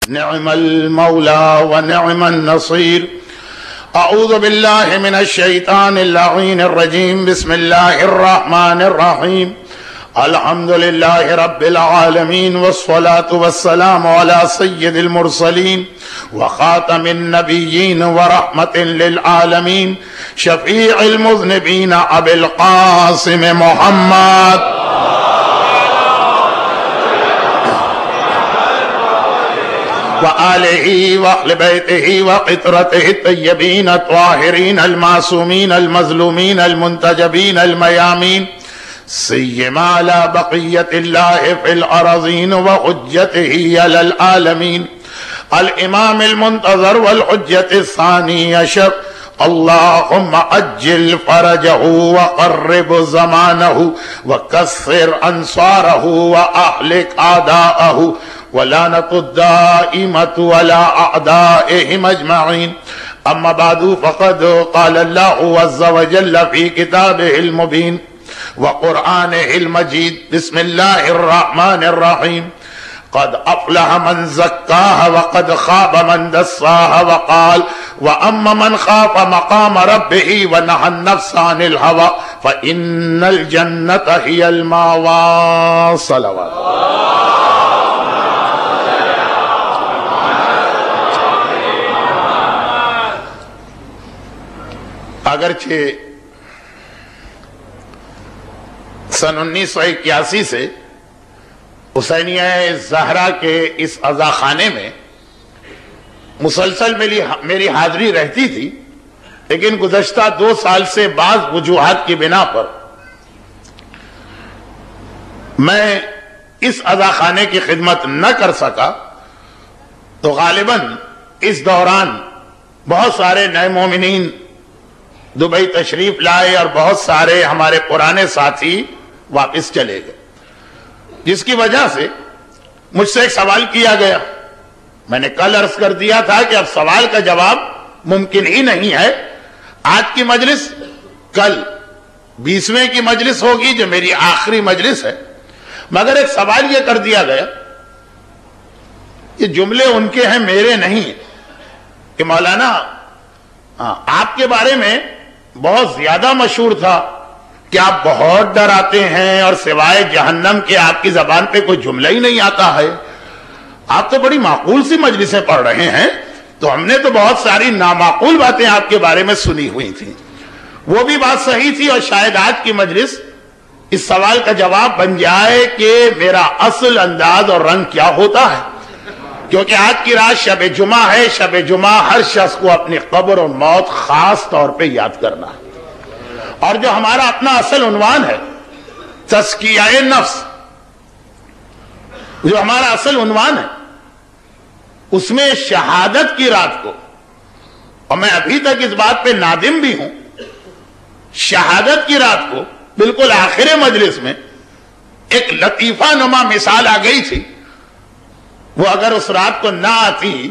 نعم المولى ونعم النصير. أعوذ بالله من الشيطان اللعين الرجيم. بسم الله الرحمن الرحيم. الحمد لله رب العالمين، والصلاة والسلام على سيد المرسلين وخاتم النبيين ورحمة للعالمين، شفيع المذنبين أبي القاسم محمد وآله وأهل بيته وقطرته الطيبين الطاهرين المعصومين المظلومين المنتجبين الميامين، سيما على بقية الله في الأراضين وحجته على العالمين، الإمام المنتظر والحجة الثاني عشر، اللهم أجل فرجه وقرب زمانه وكثر أنصاره وأهلك أعداءه ولعنة الدائمة على أعدائهم أجمعين. أما بعد، فقد قال الله عز وجل في كتابه المبين وقرآنه المجيد: بسم الله الرحمن الرحيم. قد أفلح من زكاها وقد خاب من دساها، وقال: وأما من خاف مقام ربه ونهى النفس عن الهوى فإن الجنة هي المأوى. صلوات. اگرچہ سن 1981 سے حسینیہ زہرا کے اس عزاخانے میں مسلسل میری حاضری رہتی تھی، لیکن گزشتہ 2 سال سے بعض وجوہات کی بنا پر میں اس عزاخانے کی خدمت نہ کر سکا، تو غالباً اس دوران بہت سارے نئے مومنین دبئی تشریف لائے اور بہت سارے ہمارے پرانے ساتھی واپس چلے گئے، جس کی وجہ سے مجھ سے ایک سوال کیا گیا. میں نے کل عرض کر دیا تھا کہ اب سوال کا جواب ممکن ہی نہیں ہے. آج کی مجلس کل 20ویں کی مجلس ہوگی جو میری آخری مجلس ہے، مگر ایک سوال یہ کر دیا گیا، یہ جملے ان کے ہیں میرے نہیں، کہ مولانا آپ کے بارے میں بہت زیادہ مشہور تھا کہ آپ بہت ڈراتے ہیں اور سوائے جہنم کے آپ کی زبان پہ کوئی جملہ ہی نہیں آتا ہے. آپ تو بڑی معقول سی مجلسیں پڑھ رہے ہیں، تو ہم نے تو بہت ساری نامعقول باتیں آپ کے بارے میں سنی ہوئی تھیں. وہ بھی بات صحیح تھی، اور شاید آج کی مجلس اس سوال کا جواب بن جائے کہ میرا اصل انداز اور رنگ کیا ہوتا ہے. کیونکہ آج کی رات شب جمعہ ہے. شب جمعہ ہر شخص کو اپنی قبر و موت خاص طور پہ یاد کرنا ہے، اور جو ہمارا اپنا اصل عنوان ہے تزکیہ نفس، جو ہمارا اصل عنوان ہے، اس میں شہادت کی رات کو، اور میں ابھی تک اس بات پہ نادم بھی ہوں، شہادت کی رات کو بالکل آخر مجلس میں ایک لطیفہ نما مثال آ گئی تھی. وہ اگر اس رات کو نہ آتی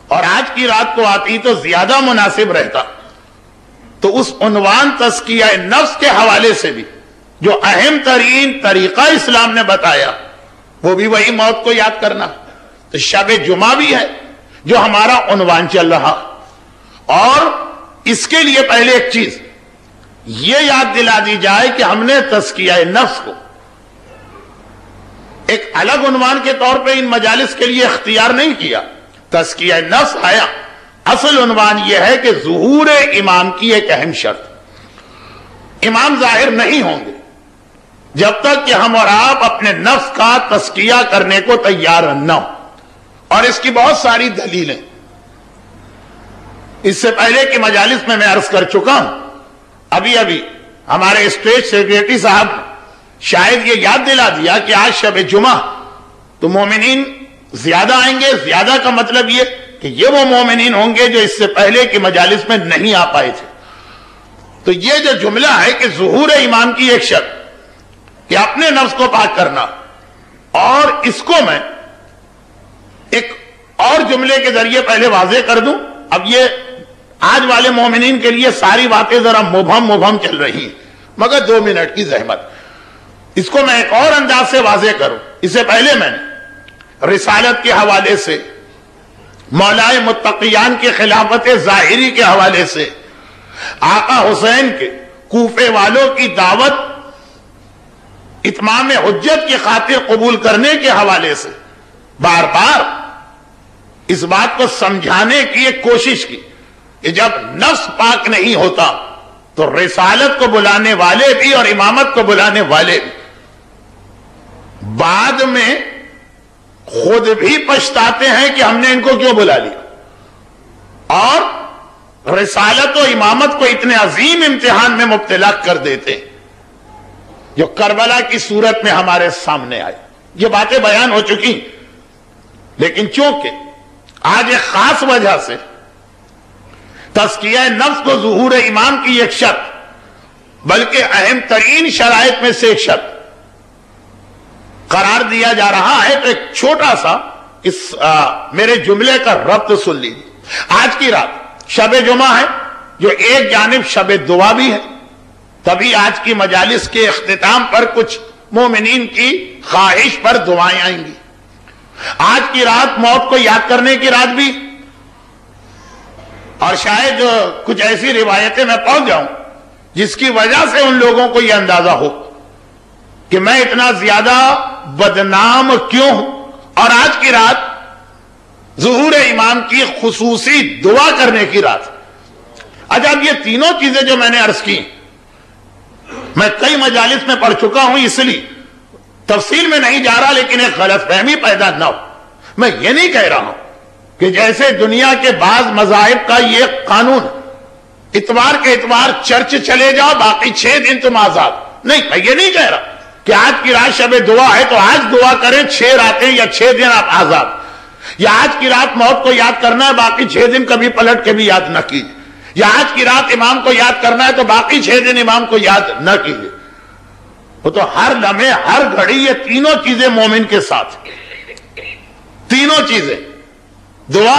اور آج کی رات کو آتی تو زیادہ مناسب رہتا. تو اس عنوان تزکیہ نفس کے حوالے سے بھی جو اہم ترین طریقہ اسلام نے بتایا وہ بھی وہی موت کو یاد کرنا. تو شب جمعہ بھی ہے جو ہمارا عنوان چل رہا، اور اس کے لیے پہلے ایک چیز یہ یاد دلا دی جائے کہ ہم نے تزکیہ نفس کو ایک الگ عنوان کے طور پہ ان مجالس کے لیے اختیار نہیں کیا. تزکیہ نفس آیا، اصل عنوان یہ ہے کہ ظہور امام کی ایک اہم شرط، امام ظاہر نہیں ہوں گے جب تک کہ ہم اور آپ اپنے نفس کا تزکیہ کرنے کو تیار نہ ہو. اور اس کی بہت ساری دلیلیں اس سے پہلے کی مجالس میں عرض کر چکا ہوں. ابھی ہمارے اسٹیج سیکریٹری صاحب شاید یہ یاد دلا دیا کہ آج شب جمعہ تو مومنین زیادہ آئیں گے. زیادہ کا مطلب یہ کہ یہ وہ مومنین ہوں گے جو اس سے پہلے کی مجالس میں نہیں آ پائے تھے. تو یہ جو جملہ ہے کہ ظہور امام کی ایک شرط کہ اپنے نفس کو پاک کرنا، اور اس کو میں ایک اور جملے کے ذریعے پہلے واضح کر دوں. اب یہ آج والے مومنین کے لیے ساری باتیں ذرا مبہم چل رہی ہیں، مگر 2 منٹ کی زحمت، اس کو میں ایک اور انداز سے واضح کروں. اس سے پہلے میں نے رسالت کے حوالے سے، مولائے متقیان کی خلافت ظاہری کے حوالے سے، آقا حسین کے کوفے والوں کی دعوت اتمام حجت کی خاطر قبول کرنے کے حوالے سے بار بار اس بات کو سمجھانے کی ایک کوشش کی کہ جب نفس پاک نہیں ہوتا تو رسالت کو بلانے والے بھی اور امامت کو بلانے والے بھی بعد میں خود بھی پچھتاتے ہیں کہ ہم نے ان کو کیوں بلا لیا، اور رسالت و امامت کو اتنے عظیم امتحان میں مبتلا کر دیتے جو کربلا کی صورت میں ہمارے سامنے آئے۔ یہ باتیں بیان ہو چکی، لیکن چونکہ آج ایک خاص وجہ سے تزکیہ نفس کو ظہور امام کی ایک شرط، بلکہ اہم ترین شرائط میں سے ایک شرط قرار دیا جا رہا ہے، تو ایک چھوٹا سا اس میرے جملے کا ربط سن لیجیے۔ آج کی رات شب جمعہ ہے، جو ایک جانب شب دعا بھی ہے، تبھی آج کی مجالس کے اختتام پر کچھ مومنین کی خواہش پر دعائیں آئیں گی۔ آج کی رات موت کو یاد کرنے کی رات بھی، اور شاید کچھ ایسی روایتیں میں پہنچ جاؤں جس کی وجہ سے ان لوگوں کو یہ اندازہ ہو کہ میں اتنا زیادہ بدنام کیوں ہوں، اور آج کی رات ظہور امام کی خصوصی دعا کرنے کی رات۔ اب یہ تینوں چیزیں جو میں نے عرض کی میں کئی مجالس میں پڑھ چکا ہوں، اس لیے تفصیل میں نہیں جا رہا، لیکن ایک غلط فہمی پیدا نہ ہو۔ میں یہ نہیں کہہ رہا ہوں کہ جیسے دنیا کے بعض مذاہب کا یہ قانون اتوار کے اتوار چرچ چلے جاؤ، باقی 6 دن تم آزاد۔ نہیں، میں یہ نہیں کہہ رہا کہ آج کی رات شب دعا ہے تو آج دعا کریں 6 راتیں یا 6 دن آپ آزاد، یا آج کی رات موت کو یاد کرنا ہے باقی 6 دن کبھی پلٹ کے بھی یاد نہ کیجیے، یا آج کی رات امام کو یاد کرنا ہے تو باقی 6 دن امام کو یاد نہ کیجیے۔ وہ تو ہر لمحے ہر گھڑی یہ تینوں چیزیں مومن کے ساتھ، تینوں چیزیں۔ دعا،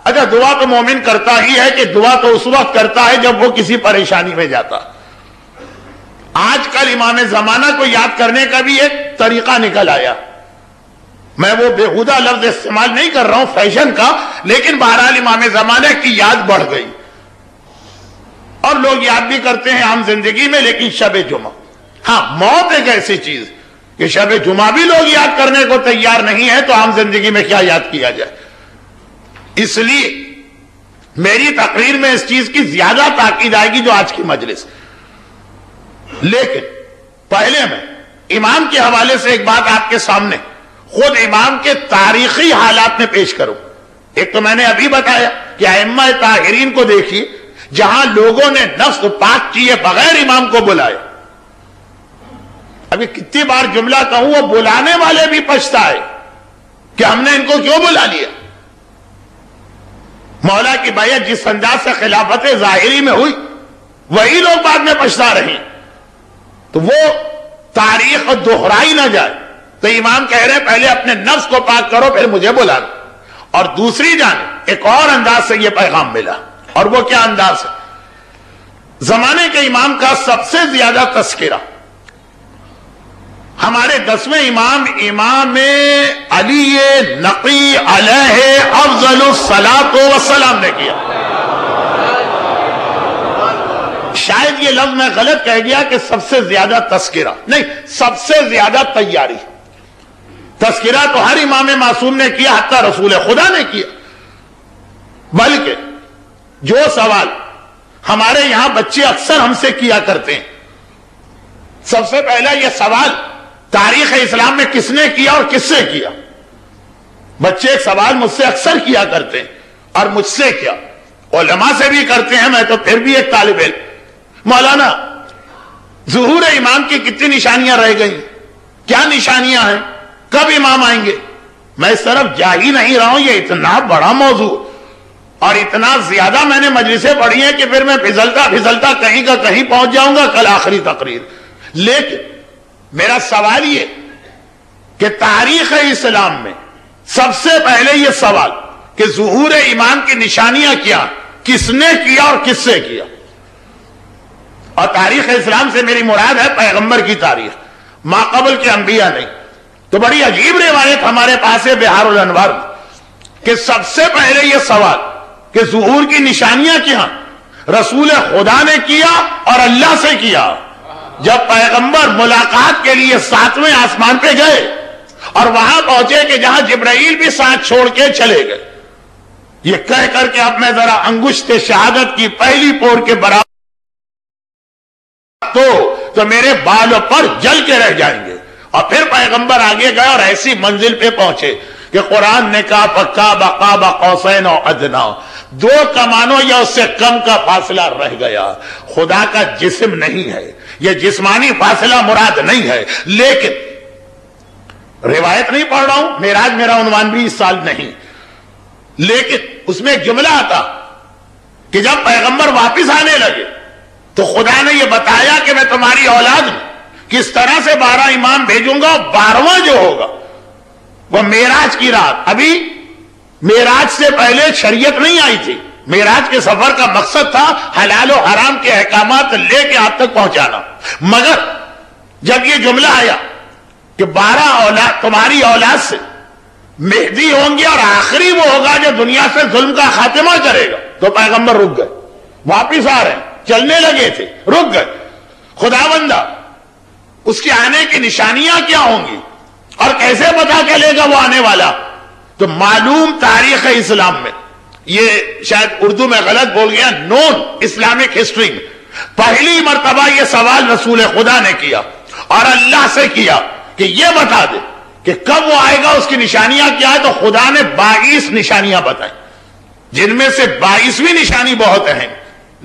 اچھا دعا تو مومن کرتا ہی ہے، کہ دعا تو اس وقت کرتا ہے جب وہ کسی پریشانی میں جاتا۔ آج کل امام زمانہ کو یاد کرنے کا بھی ایک طریقہ نکل آیا، میں وہ بےہودہ لفظ استعمال نہیں کر رہا ہوں فیشن کا، لیکن بہرحال امام زمانہ کی یاد بڑھ گئی، اور لوگ یاد بھی کرتے ہیں عام زندگی میں، لیکن شب جمعہ، ہاں موت ایک ایسی چیز کہ شب جمعہ بھی لوگ یاد کرنے کو تیار نہیں ہے، تو عام زندگی میں کیا یاد کیا جائے۔ اس لیے میری تقریر میں اس چیز کی زیادہ تاکید آئے گی جو آج کی مجلس، لیکن پہلے میں امام کے حوالے سے ایک بات آپ کے سامنے خود امام کے تاریخی حالات میں پیش کروں۔ ایک تو میں نے ابھی بتایا کہ ائمہ طاہرین کو دیکھیے، جہاں لوگوں نے نفس پاک کیے بغیر امام کو بلائے۔ ابھی کتنی بار جملہ کہوں، وہ بلانے والے بھی پچھتائے کہ ہم نے ان کو کیوں بلا لیا۔ مولا کی بیعت جس انداز سے خلافت ظاہری میں ہوئی، وہی لوگ بعد میں پچھتا رہے، تو وہ تاریخ دہرائی نہ جائے، تو امام کہہ رہے پہلے اپنے نفس کو پاک کرو پھر مجھے بلانا۔ اور دوسری جانب ایک اور انداز سے یہ پیغام ملا، اور وہ کیا انداز ہے؟ زمانے کے امام کا سب سے زیادہ تذکرہ ہمارے 10ویں امام امام علی نقی علیہ افضل الصلاۃ والسلام نے کیا۔ شاید یہ لفظ میں غلط کہہ گیا کہ سب سے زیادہ تذکرہ نہیں، سب سے زیادہ تیاری۔ تذکرہ تو ہر امام معصوم نے کیا، حتی رسول خدا نے کیا، بلکہ جو سوال ہمارے یہاں بچے اکثر ہم سے کیا کرتے ہیں، سب سے پہلا یہ سوال تاریخ اسلام میں کس نے کیا اور کس سے کیا؟ بچے ایک سوال مجھ سے اکثر کیا کرتے ہیں، اور مجھ سے کیا علماء سے بھی کرتے ہیں، میں تو پھر بھی ایک طالب علم، مولانا ظہور امام کی کتنی نشانیاں رہ گئی، کیا نشانیاں ہیں، کب امام آئیں گے؟ میں اس طرف جا ہی نہیں رہا ہوں، یہ اتنا بڑا موضوع اور اتنا زیادہ میں نے مجلسیں پڑھی ہیں کہ پھر میں پھسلتا کہیں کا کہیں پہنچ جاؤں گا کل آخری تقریر۔ لیکن میرا سوال یہ کہ تاریخ اسلام میں سب سے پہلے یہ سوال کہ ظہور امام کی نشانیاں کیا، کس نے کیا اور کس سے کیا؟ اور تاریخ اسلام سے میری مراد ہے پیغمبر کی تاریخ، ما قبل کے انبیاء نہیں۔ تو بڑی عجیب روایت ہمارے پاس ہے بہار الانوار کہ سب سے پہلے یہ سوال کہ ظہور کی نشانیاں کیا رسول خدا نے کیا اور اللہ سے کیا. جب پیغمبر ملاقات کے لیے 7ویں آسمان پہ گئے اور وہاں پہنچے کہ جہاں جبرائیل بھی ساتھ چھوڑ کے چلے گئے، یہ کہہ کر کے اب میں ذرا انگشت شہادت کی پہلی پور کے برابر تو میرے بالوں پر جل کے رہ جائیں گے. اور پھر پیغمبر آگے گئے اور ایسی منزل پہ پہنچے کہ قرآن نے کہا قاب قوسین او ادنا، 2 کمانوں یا اس سے کم کا فاصلہ رہ گیا. خدا کا جسم نہیں ہے، یہ جسمانی فاصلہ مراد نہیں ہے، لیکن روایت نہیں پڑھ رہا ہوں، معراج میرا عنوان بھی اس سال نہیں، لیکن اس میں ایک جملہ آتا کہ جب پیغمبر واپس آنے لگے تو خدا نے یہ بتایا کہ میں تمہاری اولاد میں کس طرح سے 12 امام بھیجوں گا. 12واں جو ہوگا وہ معراج کی رات. ابھی معراج سے پہلے شریعت نہیں آئی تھی. معراج کے سفر کا مقصد تھا حلال و حرام کے احکامات لے کے آپ تک پہنچانا. مگر جب یہ جملہ آیا کہ 12 اولاد تمہاری اولاد سے مہدی ہوں گے اور آخری وہ ہوگا جو دنیا سے ظلم کا خاتمہ کرے گا، تو پیغمبر رک گئے. واپس آ رہے ہیں، چلنے لگے تھے، رک گئے. خداوندہ اس کے آنے کی نشانیاں کیا ہوں گی اور کیسے پتا چلے گا وہ آنے والا؟ تو معلوم تاریخ اسلام میں، یہ شاید اردو میں غلط بول گیا، نون اسلامک ہسٹری میں پہلی مرتبہ یہ سوال رسول خدا نے کیا اور اللہ سے کیا کہ یہ بتا دے کہ کب وہ آئے گا، اس کی نشانیاں کیا ہے. تو خدا نے 22 نشانیاں بتائیں، جن میں سے 22ویں نشانی بہت اہم،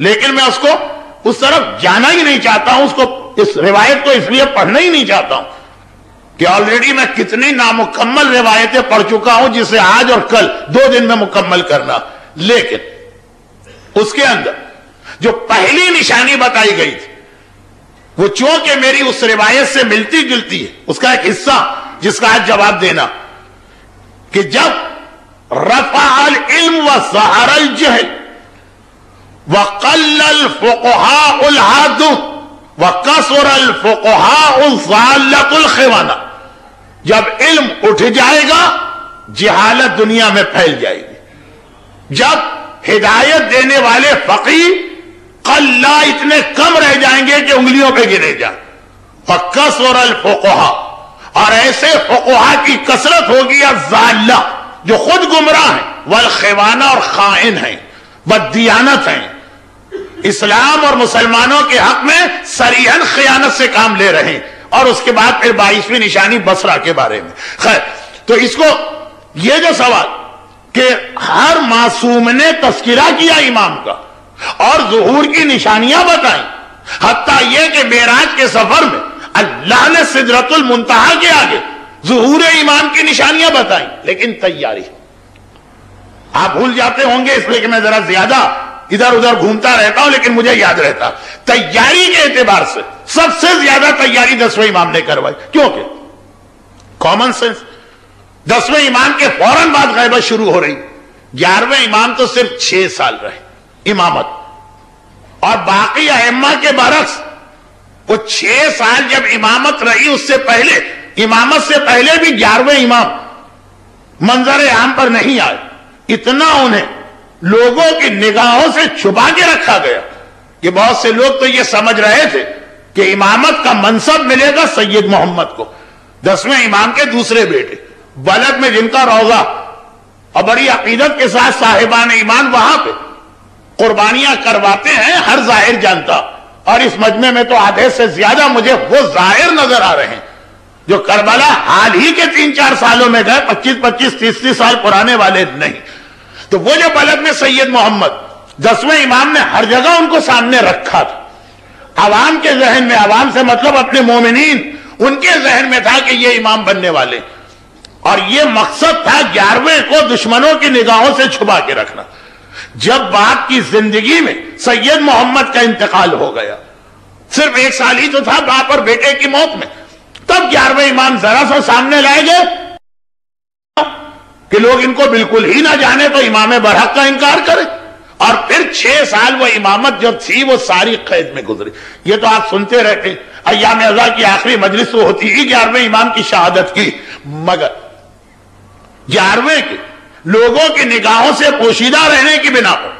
لیکن میں اس کو اس طرف جانا ہی نہیں چاہتا ہوں، اس کو اس روایت کو اس لیے پڑھنا ہی نہیں چاہتا ہوں کہ آلریڈی میں کتنی نامکمل روایتیں پڑھ چکا ہوں جسے آج اور کل 2 دن میں مکمل کرنا. لیکن اس کے اندر جو پہلی نشانی بتائی گئی تھی وہ چونکہ میری اس روایت سے ملتی جلتی ہے، اس کا ایک حصہ جس کا آج جواب دینا، کہ جب رفع العلم وظہر الجہل وقل الفقهاء الحاد وکثر الفقهاء الضالة الخونة، جب علم اٹھ جائے گا جہالت دنیا میں پھیل جائے گی. جب ہدایت دینے والے فقیہ قلہ اتنے کم رہ جائیں گے کہ انگلیوں پہ گنے جائیں. وکثر الفقهاء، اور ایسے فقہا کی کثرت ہوگی الضالة جو خود گمراہ ہیں، والخونة اور خائن ہیں، بددیانت ہیں، اسلام اور مسلمانوں کے حق میں صریحاً خیانت سے کام لے رہے ہیں. اور اس کے بعد پھر 22ویں نشانی بصرہ کے بارے میں. خیر، تو اس کو یہ جو سوال کہ ہر معصوم نے تذکرہ کیا امام کا اور ظہور کی نشانیاں بتائیں، حتیٰ یہ کہ معراج کے سفر میں اللہ نے سدرۃ المنتہا کے آگے ظہور امام کی نشانیاں بتائیں. لیکن تیاری آپ بھول جاتے ہوں گے، اس لیے کہ میں ذرا زیادہ ادھر ادھر گھومتا رہتا ہوں، لیکن مجھے یاد رہتا. تیاری کے اعتبار سے سب سے زیادہ تیاری 10ویں امام نے کروائی، کیونکہ کامن سینس 10ویں امام کے فوراً بعد غیبت شروع ہو رہی. 11ویں امام تو صرف 6 سال رہے امامت، اور باقی ائمہ کے برعکس وہ 6 سال جب امامت رہی، اس سے پہلے امامت سے پہلے بھی 11ویں امام منظر عام پر نہیں آئے. اتنا انہیں لوگوں کی نگاہوں سے چھپا کے رکھا گیا کہ بہت سے لوگ تو یہ سمجھ رہے تھے کہ امامت کا منصب ملے گا سید محمد کو، 10ویں امام کے دوسرے بیٹے، بلد میں جن کا روضہ اور بڑی عقیدت کے ساتھ صاحبان ایمان وہاں پہ قربانیاں کرواتے ہیں، ہر ظاہر جانتا. اور اس مجمع میں تو آدھے سے زیادہ مجھے وہ ظاہر نظر آ رہے ہیں جو کربلا حال ہی کے 3-4 سالوں میں گئے، 25-25 30 سال پرانے والے نہیں. تو وہ جو بلد میں سید محمد 10ویں امام نے ہر جگہ ان کو سامنے رکھا تھا. عوام کے ذہن میں، عوام سے مطلب اپنے مومنین، ان کے ذہن میں تھا کہ یہ امام بننے والے، اور یہ مقصد تھا 11ویں کو دشمنوں کی نگاہوں سے چھپا کے رکھنا. جب باپ کی زندگی میں سید محمد کا انتقال ہو گیا، صرف 1 سال ہی تو تھا باپ اور بیٹے کی موت میں، تب 11ویں امام ذرا سا سامنے لائے گئے کہ لوگ ان کو بالکل ہی نہ جانے تو امام برحق کا انکار کرے. اور پھر 6 سال وہ امامت جو تھی وہ ساری قید میں گزری. یہ تو آپ سنتے رہتے ہیں، ایام ازا کی آخری مجلس تو ہوتی ہی 11ویں امام کی شہادت کی، مگر 11ویں کے لوگوں کی نگاہوں سے پوشیدہ رہنے کی بنا پر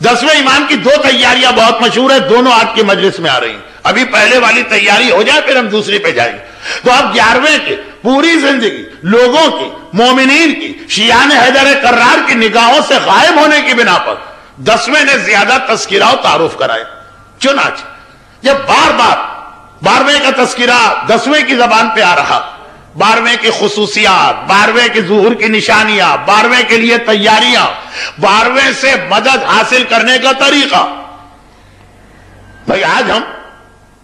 10ویں امام کی 2 تیاریاں بہت مشہور ہیں، دونوں آج کی مجلس میں آ رہی ہیں. ابھی پہلے والی تیاری ہو جائے پھر ہم دوسری پہ جائیں گے. تو اب 11ویں کے پوری زندگی لوگوں کی، مومنین کی، شیعان حیدر کرار کی نگاہوں سے غائب ہونے کی بنا پر 10ویں نے زیادہ تذکرہ و تعارف کرایا. چنانچہ جب بار بار 12ویں کا تذکرہ 10ویں کی زبان پہ آ رہا، 12ویں کی خصوصیات، 12ویں کی ظہور کی نشانیاں، 12ویں کے لیے تیاریاں، 12ویں سے مدد حاصل کرنے کا طریقہ. بھائی آج ہم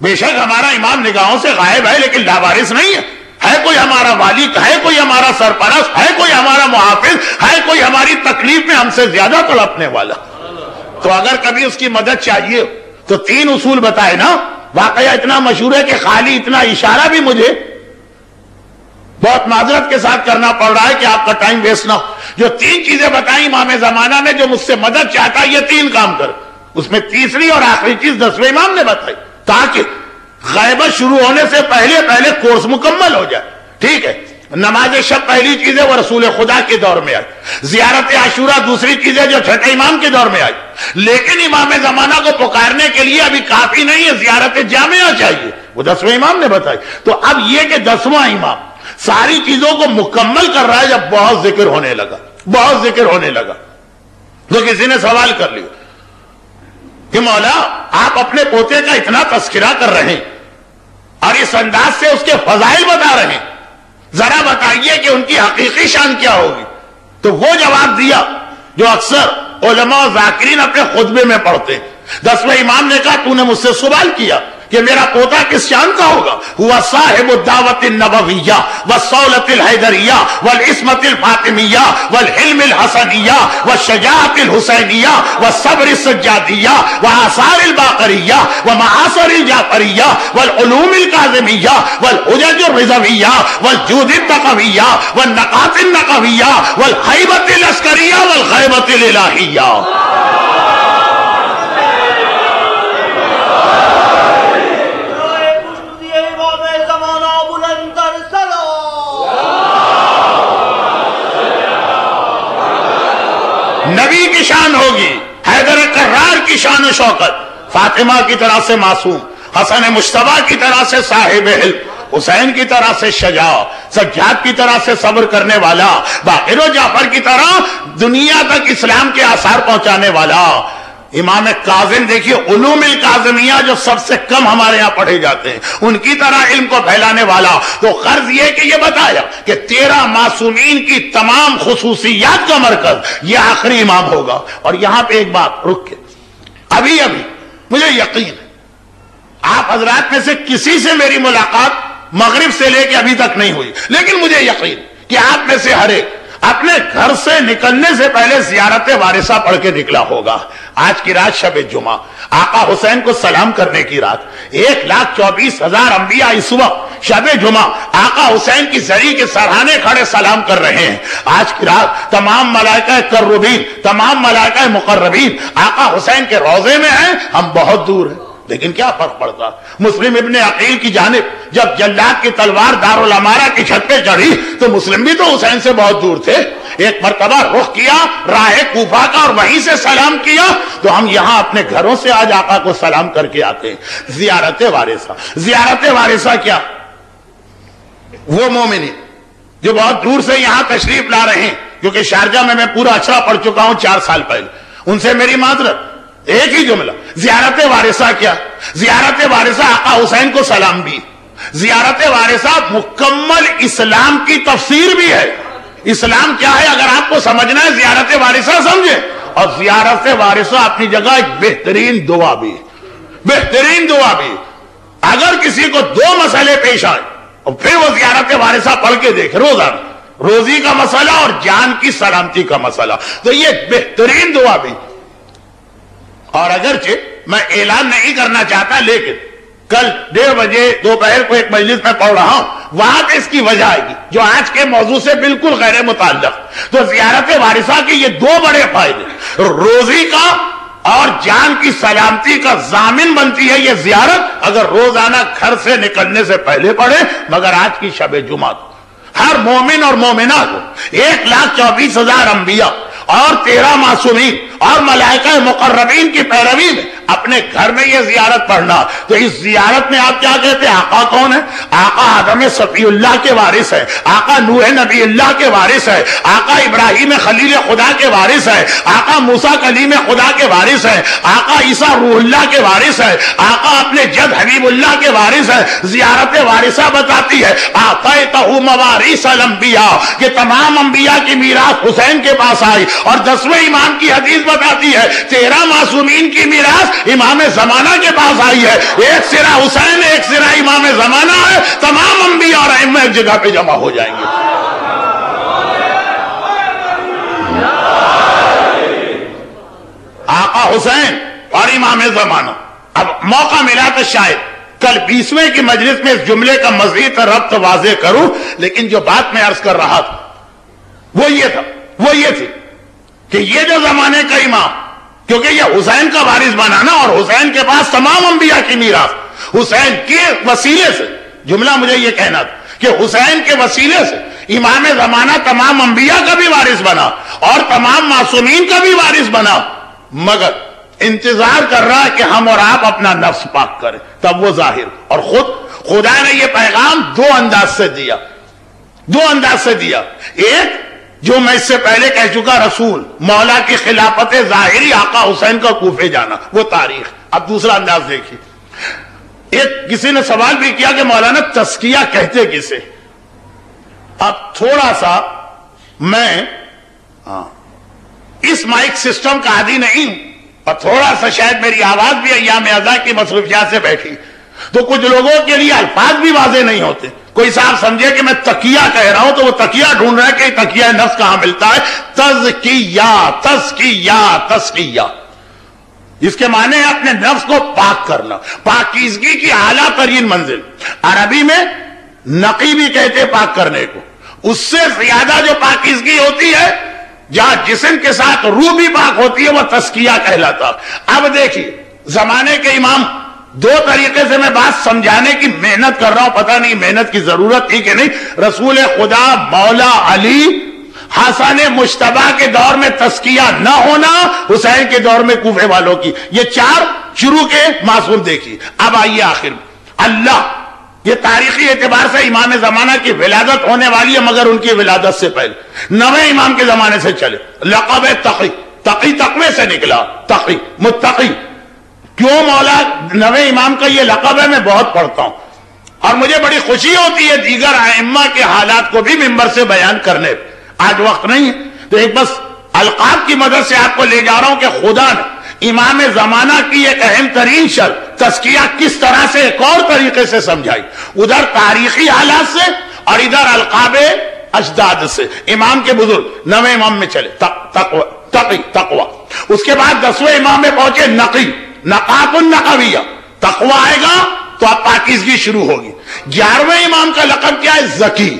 بے شک ہمارا امام نگاہوں سے غائب ہے لیکن لاوارث نہیں ہے کوئی ہمارا والی، ہے کوئی ہمارا سرپرست، ہے کوئی ہمارا محافظ، ہے کوئی ہماری تکلیف میں ہم سے زیادہ تڑپنے والا. تو اگر کبھی اس کی مدد چاہیے تو 3 اصول بتائے نا. واقعہ اتنا مشہور ہے کہ خالی اتنا اشارہ بھی مجھے بہت معذرت کے ساتھ کرنا پڑ رہا ہے کہ آپ کا ٹائم ویسٹ نہ ہو. جو 3 چیزیں بتائیں امام زمانہ نے جو مجھ سے مدد چاہتا ہے یہ 3 کام کر، اس میں تیسری اور آخری چیز 10ویں امام نے بتائی تاکہ غیبت شروع ہونے سے پہلے کورس مکمل ہو جائے. ٹھیک ہے، نماز شب پہلی چیز ہے وہ رسول خدا کے دور میں آئی، زیارت عاشورہ دوسری چیز ہے جو چھٹے امام کے دور میں آئی. لیکن امام زمانہ کو پکارنے کے لیے ابھی کافی نہیں ہے، زیارت جامعہ چاہیے، وہ 10ویں امام نے بتائی. تو اب یہ کہ 10واں امام ساری چیزوں کو مکمل کر رہا ہے. جب بہت ذکر ہونے لگا تو کسی نے سوال کر لیا کہ مولا آپ اپنے پوتے کا اتنا تذکرہ کر رہے ہیں اور اس انداز سے اس کے فضائل بتا رہے ہیں، ذرا بتائیے کہ ان کی حقیقی شان کیا ہوگی. تو وہ جواب دیا جو اکثر علماء و ذاکرین اپنے خطبے میں پڑھتے ہیں. 10ویں امام نے کہا تو نے مجھ سے سوال کیا کہ میرا پوتا کس شان کا ہوگا. ہوا صاحب الدعوت النبویہ والصولۃ الحیدریہ والعصمت الفاطمیہ والحلم الحسنیہ والشجاعت الحسینیہ والصبر السجادیہ وآثار الباقریہ ومعاصر الجعفریہ والعلوم الکاظمیہ والحجج الرضویہ والجود التقویہ والنقاط النقویہ والحیبۃ العسکریہ والغیبۃ الالہیہ. نبی کی شان ہوگی، حیدر کرار کی شان و شوکت، فاطمہ کی طرح سے معصوم، حسن مجتبیٰ کی طرح سے صاحب علم، حسین کی طرح سے شجاع، سجاد کی طرح سے صبر کرنے والا، باقر و جعفر کی طرح دنیا تک اسلام کے آثار پہنچانے والا. امام کاظم دیکھیے علوم الکاظمیہ جو سب سے کم ہمارے ہاں پڑھے جاتے ہیں ان کی طرح علم کو پھیلانے والا. تو غرض یہ کہ یہ بتایا کہ 13 معصومین کی تمام خصوصیات کا مرکز یہ آخری امام ہوگا. اور یہاں پہ ایک بات رک کے ابھی مجھے یقین ہے آپ حضرات میں سے کسی سے میری ملاقات مغرب سے لے کے ابھی تک نہیں ہوئی، لیکن مجھے یقین کہ آپ میں سے ہر ایک اپنے گھر سے نکلنے سے پہلے زیارت وارثہ پڑھ کے نکلا ہوگا. آج کی رات شب جمعہ، آقا حسین کو سلام کرنے کی رات، 1,24,000 انبیاء اس وقت شب جمعہ آقا حسین کی زری کے سرہانے کھڑے سلام کر رہے ہیں. آج کی رات تمام ملائکہ کربین، تمام ملائکہ مقربین آقا حسین کے روضے میں ہیں. ہم بہت دور ہیں لیکن کیا فرق پڑتا. مسلم ابن عقیل کی جانب جب جلاد کی تلوار دارالامارہ کی چھت پہ چڑھی تو مسلم بھی تو حسین سے بہت دور تھے. ایک مرتبہ رخ کیا راہ کوفہ کا اور وہیں سے سلام کیا. تو ہم یہاں اپنے گھروں سے آج آقا کو سلام کر کے آتے ہیں. زیارت وارثہ کیا؟ وہ مومنین جو بہت دور سے یہاں تشریف لا رہے ہیں، کیونکہ شارجہ میں پورا اچھا پڑھ چکا ہوں 4 سال پہلے، ان سے میری معذرت. ایک ہی جملہ، زیارت وارثہ کیا؟ زیارت وارثہ آقا حسین کو سلام بھی، زیارت وارثہ مکمل اسلام کی تفسیر بھی ہے. اسلام کیا ہے اگر آپ کو سمجھنا ہے زیارت وارثہ سمجھے. اور زیارت وارثہ اپنی جگہ ایک بہترین دعا بھی، بہترین دعا بھی. اگر کسی کو 2 مسئلے پیش آئے اور پھر وہ زیارت وارثہ پڑھ کے دیکھے، روزانہ روزی کا مسئلہ اور جان کی سلامتی کا مسئلہ، تو یہ بہترین دعا بھی. اور اگرچہ میں اعلان نہیں کرنا چاہتا لیکن کل 1:30 بجے دوپہر کو ایک مجلس میں پڑھ رہا ہوں، وہاں پہ اس کی وجہ آئے گی جو آج کے موضوع سے بالکل غیر متعلق. تو زیارت وارثہ کے یہ 2 بڑے فائدے، روزی کا اور جان کی سلامتی کا ضامن بنتی ہے یہ زیارت اگر روزانہ گھر سے نکلنے سے پہلے پڑھے. مگر آج کی شب جمعہ ہر مومن اور مومنہ کو 1,24,000 انبیاء اور 13 معصومین اور ملائکہ مقربین کی پیروی میں اپنے گھر میں یہ زیارت پڑھنا. تو اس زیارت میں آپ کیا کہتے ہیں؟ آقا کون ہے؟ آقا آدم صفی اللہ کے وارث ہے، آقا نوح نبی اللہ کے وارث ہے، آقا ابراہیم خلیل خدا کے وارث ہے، آقا موسیٰ کلیم خدا کے وارث ہے، آقا عیسیٰ روح اللہ کے وارث ہے، آقا اپنے جد حبیب اللہ کے وارث ہے. زیارت وارثہ بتاتی ہے آتیتہ مواریث الانبیاء کہ تمام انبیاء کی میراث حسین کے پاس آئی. اور 10ویں امام کی حدیث بتاتی ہے 13 معصومین کی میراث امام زمانہ کے پاس آئی ہے. ایک سرا حسین، ایک سرا امام زمانہ ہے. تمام انبیاء اور ائمہ ایک جگہ پہ جمع ہو جائیں گے. آقا حسین اور امام زمانہ. اب موقع ملا تو شاید کل 20ویں کی مجلس میں اس جملے کا مزید ربط واضح کروں، لیکن جو بات میں عرض کر رہا تھا وہ یہ تھی کہ یہ جو زمانے کا امام، کیونکہ یہ حسین کا وارث بنا نا، اور حسین کے پاس تمام انبیاء کی میراث حسین کے وسیلے سے. جملہ مجھے یہ کہنا تھا کہ حسین کے وسیلے سے امام زمانہ تمام انبیاء کا بھی وارث بنا اور تمام معصومین کا بھی وارث بنا، مگر انتظار کر رہا ہے کہ ہم اور آپ اپنا نفس پاک کریں تب وہ ظاہر. اور خدا نے یہ پیغام دو انداز سے دیا. ایک جو میں اس سے پہلے کہہ چکا، رسول مولا کی خلافت ظاہری آقا حسین کا کوفے جانا، وہ تاریخ. اب دوسرا انداز دیکھیے. ایک کسی نے سوال بھی کیا کہ مولانا تزکیہ کہتے کسے؟ اب تھوڑا سا میں اس مائک سسٹم کا عادی نہیں ہوں، اور تھوڑا سا شاید میری آواز بھی ایام ازاں کی مصروفیات سے بیٹھی، تو کچھ لوگوں کے لیے الفاظ بھی واضح نہیں ہوتے. کوئی صاحب سمجھے کہ میں تقیہ کہہ رہا ہوں تو وہ تقیہ ڈھونڈ رہا ہے کہ تقیہ نفس کہاں ملتا ہے. تزکیہ اس کے معنی ہے اپنے نفس کو پاک کرنا، پاکیزگی کی اعلیٰ ترین منزل. عربی میں نقی بھی کہتے پاک کرنے کو. اس سے زیادہ جو پاکیزگی ہوتی ہے جہاں جسم کے ساتھ روح بھی پاک ہوتی ہے وہ تزکیہ کہلاتا. اب دیکھیے زمانے کے امام، دو طریقے سے میں بات سمجھانے کی محنت کر رہا ہوں، پتہ نہیں محنت کی ضرورت تھی کہ نہیں. رسول خدا مولا علی حسن مجتبیٰ کے دور میں تزکیہ نہ ہونا، حسین کے دور میں کوفے والوں کی. یہ 4 شروع کے معصوم دیکھیے. اب آئیے آخر میں اللہ. یہ تاریخی اعتبار سے امام زمانہ کی ولادت ہونے والی ہے، مگر ان کی ولادت سے پہلے 9ویں امام کے زمانے سے چلے. لقب تقی تقوی سے نکلا، تقی متقی. کیوں مولا 9ویں امام کا یہ لقب ہے؟ میں بہت پڑھتا ہوں اور مجھے بڑی خوشی ہوتی ہے دیگر ائمہ کے حالات کو بھی منبر سے بیان کرنے. آج وقت نہیں ہے تو ایک بس القاب کی مدد سے آپ کو لے جا رہا ہوں کہ خدا نے امام زمانہ کی ایک اہم ترین شرط تزکیہ کس طرح سے ایک اور طریقے سے سمجھائی، ادھر تاریخی حالات سے اور ادھر القاب اجداد سے. امام کے بزرگ 9ویں امام میں چلے تقوی. اس کے بعد 10ویں امام میں پہنچے نقی، نقاط النقویہ. تقوی آئے گا تو اب پاکیزگی شروع ہوگی. 11ویں امام کا لقب کیا ہے؟ زکی.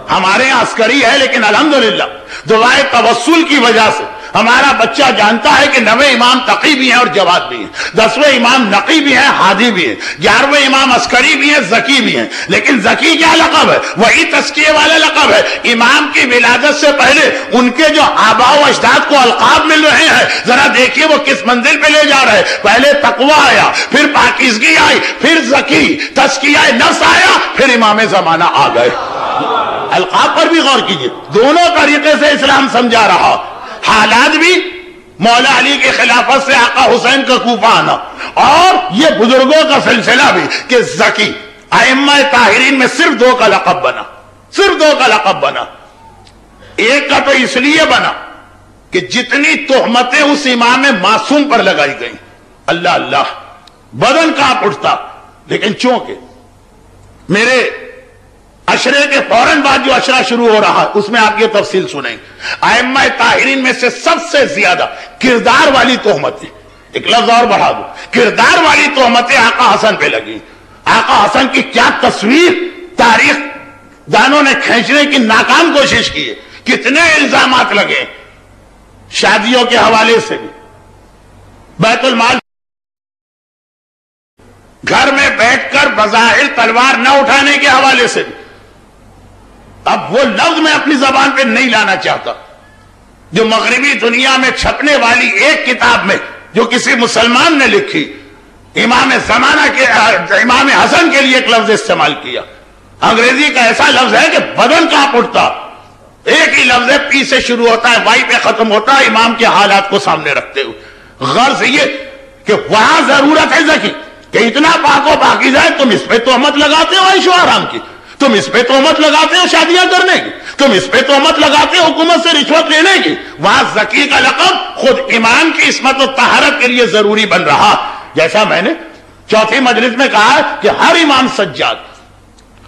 ہمارے یہاں عسکری ہے لیکن الحمدللہ دعائے توسل کی وجہ سے ہمارا بچہ جانتا ہے کہ 9ویں امام تقی بھی ہیں اور جواد بھی ہیں، 10ویں امام نقی بھی ہیں، ہادی بھی ہیں، 11ویں امام عسکری بھی ہیں، زکی بھی ہیں. لیکن زکی کیا لقب ہے؟ وہی تزکیے والا لقب ہے. امام کی ولادت سے پہلے ان کے جو آباء و اجداد کو القاب مل رہے ہیں، ذرا دیکھیے وہ کس منزل پہ لے جا رہے ہیں. پہلے تقوی آیا، پھر پاکیزگی آئی، پھر زکی، تزکیہ نفس آیا، پھر امام زمانہ آ گئے. القاب پر بھی غور کیجیے. دونوں طریقے سے اسلام سمجھا رہا. حالات بھی مولا علی کے خلافت سے آقا حسین کا کوفہ آنا، اور یہ بزرگوں کا سلسلہ بھی کہ زکی. ائمہ طاہرین میں صرف 2 کا لقب بنا، صرف 2 کا لقب بنا. ایک کا تو اس لیے بنا کہ جتنی تہمتیں اس امام معصوم پر لگائی گئیں، اللہ اللہ بدن کہاں اٹھتا. لیکن چونکہ میرے عشرے کے فوراً بعد جو عشرہ شروع ہو رہا اس میں آپ یہ تفصیل سنیں. ائمہ طاہرین میں سے سب سے زیادہ کردار والی تہمتیں، ایک لفظ اور بڑھا دو، کردار والی تہمتیں آقا حسن پہ لگی. آقا حسن کی کیا تصویر تاریخ دانوں نے کھینچنے کی ناکام کوشش کی ہے. کتنے الزامات لگے شادیوں کے حوالے سے بھی، بیت المال گھر میں بیٹھ کر بظاہر تلوار نہ اٹھانے کے حوالے سے بھی. اب وہ لفظ میں اپنی زبان پہ نہیں لانا چاہتا جو مغربی دنیا میں چھپنے والی ایک کتاب میں جو کسی مسلمان نے لکھی، امام زمانہ کے امام حسن کے لیے ایک لفظ استعمال کیا۔ انگریزی کا ایسا لفظ ہے کہ بدن کہاں اٹھتا، ایک ہی لفظ ہے، پی سے شروع ہوتا ہے، وائی پہ ختم ہوتا ہے، امام کے حالات کو سامنے رکھتے ہوئے۔ غرض یہ کہ وہاں ضرورت ہے زکی کہ اتنا پاک و پاکیزہ ہے، تم اس پہ تہمت لگاتے ہو عیش و آرام کی، تم اس پہ تہمت لگاتے ہو شادیاں کرنے کی، تم اس پہ تہمت لگاتے ہو حکومت سے رشوت لینے کی۔ وہاں زکی کا لقب خود ایمان کی عصمت و طہارت کے لیے ضروری بن رہا، جیسا میں نے چوتھی مجلس میں کہا کہ ہر امام سجاد،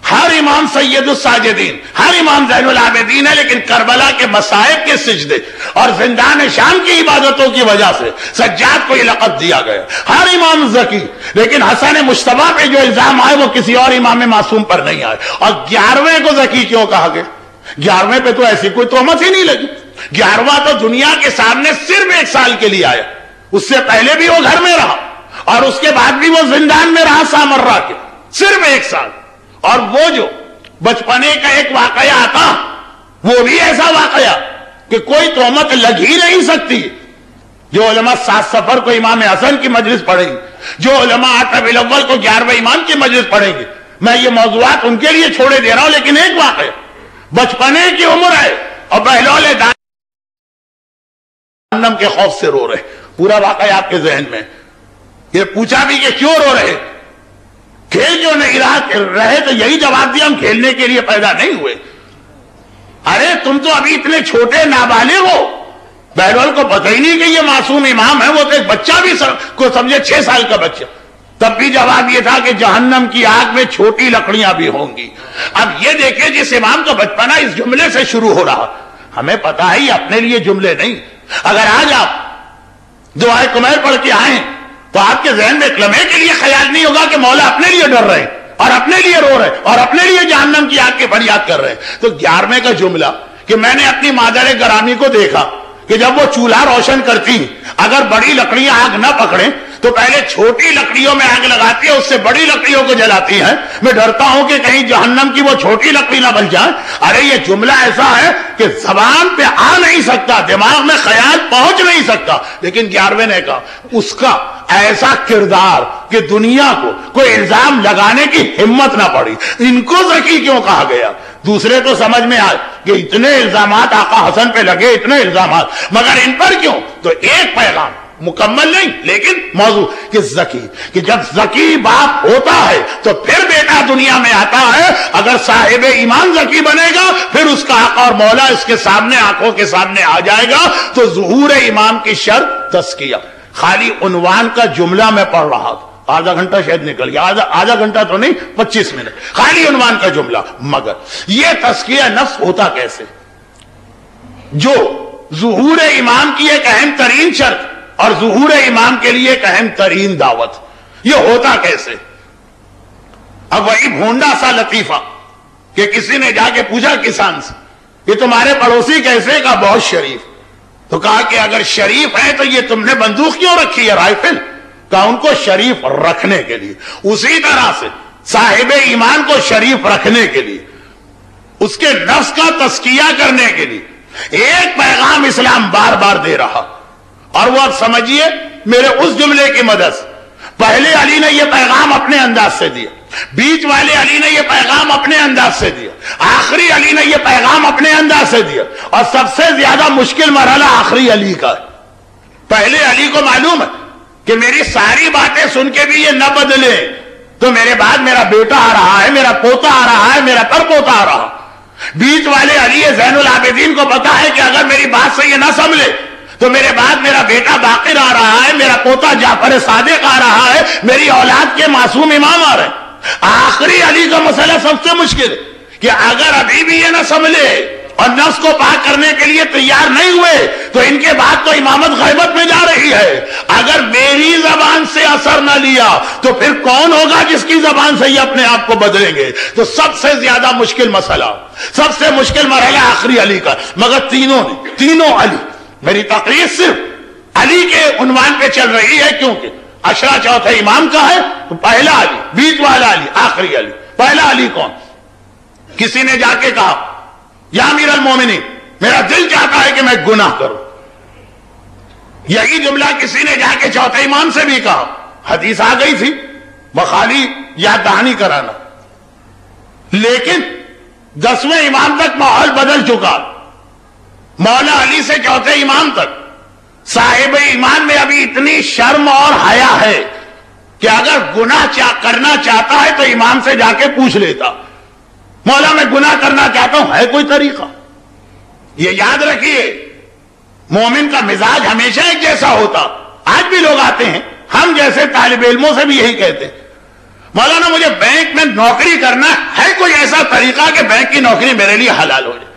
ہر امام سید الساجدین، ہر امام زین العابدین ہے، لیکن کربلا کے مصائب کے سجدے اور زندان شام کی عبادتوں کی وجہ سے سجاد کو یہ لقب دیا گیا۔ ہر امام زکی، لیکن حسن مجتبیٰ پہ جو الزام آئے وہ کسی اور امام معصوم پر نہیں آئے۔ اور 11ویں کو زکی کیوں کہا گیا؟ 11ویں پہ تو ایسی کوئی تہمت ہی نہیں لگی۔ 11واں تو دنیا کے سامنے صرف 1 سال کے لیے آیا، اس سے پہلے بھی وہ گھر میں رہا اور اس کے بعد بھی وہ زندان میں رہا سامرہ کے، صرف 1 سال۔ اور وہ جو بچپنے کا ایک واقعہ آتا وہ بھی ایسا واقعہ کہ کوئی تہمت لگ ہی نہیں سکتی۔ جو علماء 7 سفر کو امام حسن کی مجلس پڑھیں گے، جو علماء 8 ربیع الاول کو 11ویں امام کی مجلس پڑھیں گے، میں یہ موضوعات ان کے لیے چھوڑے دے رہا ہوں، لیکن ایک واقعہ، بچپنے کی عمر ہے اور بہلول جہنم کے خوف سے رو رہے، پورا واقعہ آپ کے ذہن میں۔ یہ پوچھا بھی کہ کیوں رو رہے، کھیل کیوں نہیں رہے، تو یہی جواب دیا ہم کھیلنے کے لیے پیدا نہیں ہوئے۔ ارے تم تو ابھی اتنے چھوٹے نابالغ ہو، بہلول کو پتہ ہی نہیں کہ یہ معصوم امام ہے، وہ تو ایک بچہ بھی کو سمجھے 6 سال کا بچہ، تب بھی جواب یہ تھا کہ جہنم کی آگ میں چھوٹی لکڑیاں بھی ہوں گی۔ اب یہ دیکھیں جس امام کا بچپنا اس جملے سے شروع ہو رہا، ہمیں پتہ ہے یہ اپنے لیے جملے نہیں۔ اگر آج آپ دعائے کمیر پڑھ کے آئیں تو آپ کے ذہن میں ایک لمحے کے لیے خیال نہیں ہوگا کہ مولا اپنے لیے ڈر رہے اور اپنے لیے رو رہے اور اپنے لیے جہنم کی آگ کی فریاد کر رہے۔ تو 11ویں کا جملہ کہ میں نے اپنی مادر گرامی کو دیکھا کہ جب وہ چولہا روشن کرتی، اگر بڑی لکڑیاں آگ نہ پکڑیں تو پہلے چھوٹی لکڑیوں میں آگ لگاتی ہے، اس سے بڑی لکڑیوں کو جلاتی ہے۔ میں ڈرتا ہوں کہ کہیں جہنم کی وہ چھوٹی لکڑی نہ بن جائے۔ ارے یہ جملہ ایسا ہے کہ زبان پہ آ نہیں سکتا، دماغ میں خیال پہنچ نہیں سکتا، لیکن 11ویں نے کہا اس کا ایسا کردار کہ دنیا کو کوئی الزام لگانے کی ہمت نہ پڑی۔ ان کو زکی کیوں کہا گیا؟ دوسرے تو سمجھ میں آئے کہ اتنے الزامات آقا حسن پہ لگے، اتنے الزامات، مگر ان پر کیوں؟ تو ایک پیغام مکمل نہیں لیکن موضوع کہ زکی، کہ جب زکی باپ ہوتا ہے تو پھر بیٹا دنیا میں آتا ہے۔ اگر صاحب ایمان زکی بنے گا پھر اس کا آقا اور مولا اس کے سامنے آنکھوں کے سامنے آ جائے گا۔ تو ظہور ایمان کی شرط تزکیہ۔ خالی عنوان کا جملہ میں پڑھ رہا تھا، آدھا گھنٹہ شاید نکل گیا، آدھا گھنٹہ تو نہیں 25 منٹ، خالی عنوان کا جملہ۔ مگر یہ تزکیہ نفس ہوتا کیسے؟ جو ظہور ایمان کی ایک اہم ترین شرط اور ظہور امام کے لیے ایک اہم ترین دعوت، یہ ہوتا کیسے؟ اب وہی بھونڈا سا لطیفہ کہ کسی نے جا کے پوچھا کسان سے کہ تمہارے پڑوسی کیسے؟ کہا بہت شریف۔ تو کہا کہ اگر شریف ہے تو یہ تم نے بندوق کیوں رکھی ہے رائفل؟ کہا ان کو شریف رکھنے کے لیے۔ اسی طرح سے صاحب ایمان کو شریف رکھنے کے لیے، اس کے نفس کا تزکیہ کرنے کے لیے ایک پیغام اسلام بار بار دے رہا، اور وہ اب سمجھیے میرے اس جملے کی مدد سے پہلے علی نے یہ پیغام اپنے انداز سے دیا، بیچ والے علی نے یہ پیغام اپنے انداز سے دیا، آخری علی نے یہ پیغام اپنے انداز سے دیا، اور سب سے زیادہ مشکل مرحلہ آخری علی کا ہے۔ پہلے علی کو معلوم ہے کہ میری ساری باتیں سن کے بھی یہ نہ بدلے تو میرے بعد میرا بیٹا آ رہا ہے، میرا پوتا آ رہا ہے، میرا پر پوتا آ رہا۔ بیچ والے علی زین العابدین کو پتا ہے کہ اگر میری بات سے یہ نہ سنبھلے تو میرے بعد میرا بیٹا باقر آ رہا ہے، میرا پوتا جعفر صادق آ رہا ہے، میری اولاد کے معصوم امام آ رہے ہیں۔ آخری علی کا مسئلہ سب سے مشکل ہے کہ اگر ابھی بھی یہ نہ سنبھلے اور نفس کو پاک کرنے کے لیے تیار نہیں ہوئے تو ان کے بعد تو امامت غیبت میں جا رہی ہے۔ اگر میری زبان سے اثر نہ لیا تو پھر کون ہوگا جس کی زبان سے یہ اپنے آپ کو بدلیں گے؟ تو سب سے زیادہ مشکل مسئلہ، سب سے مشکل مرحلہ آخری علی کا، مگر تینوں علی، میری تقریر صرف علی کے عنوان پہ چل رہی ہے کیونکہ عشرہ چوتھے امام کا ہے تو پہلا علی، بیچ والا علی، آخری علی۔ پہلا علی کون؟ کسی نے جا کے کہا یا امیر المومنین میرا دل چاہتا ہے کہ میں گناہ کروں. یہی جملہ کسی نے جا کے چوتھے امام سے بھی کہا. حدیث آ گئی تھی بخاری یاد دہانی کرانا. لیکن 10ویں امام تک ماحول بدل چکا. مولا علی سے چوتھے امام تک صاحب ایمان میں ابھی اتنی شرم اور حیا ہے کہ اگر گناہ کرنا چاہتا ہے تو امام سے جا کے پوچھ لیتا, مولا میں گناہ کرنا چاہتا ہوں, ہے کوئی طریقہ؟ یہ یاد رکھیے, مومن کا مزاج ہمیشہ ایک جیسا ہوتا. آج بھی لوگ آتے ہیں, ہم جیسے طالب علموں سے بھی یہی کہتے ہیں, مولانا مجھے بینک میں نوکری کرنا ہے, کوئی ایسا طریقہ کہ بینک کی نوکری میرے لیے حلال ہو جائے.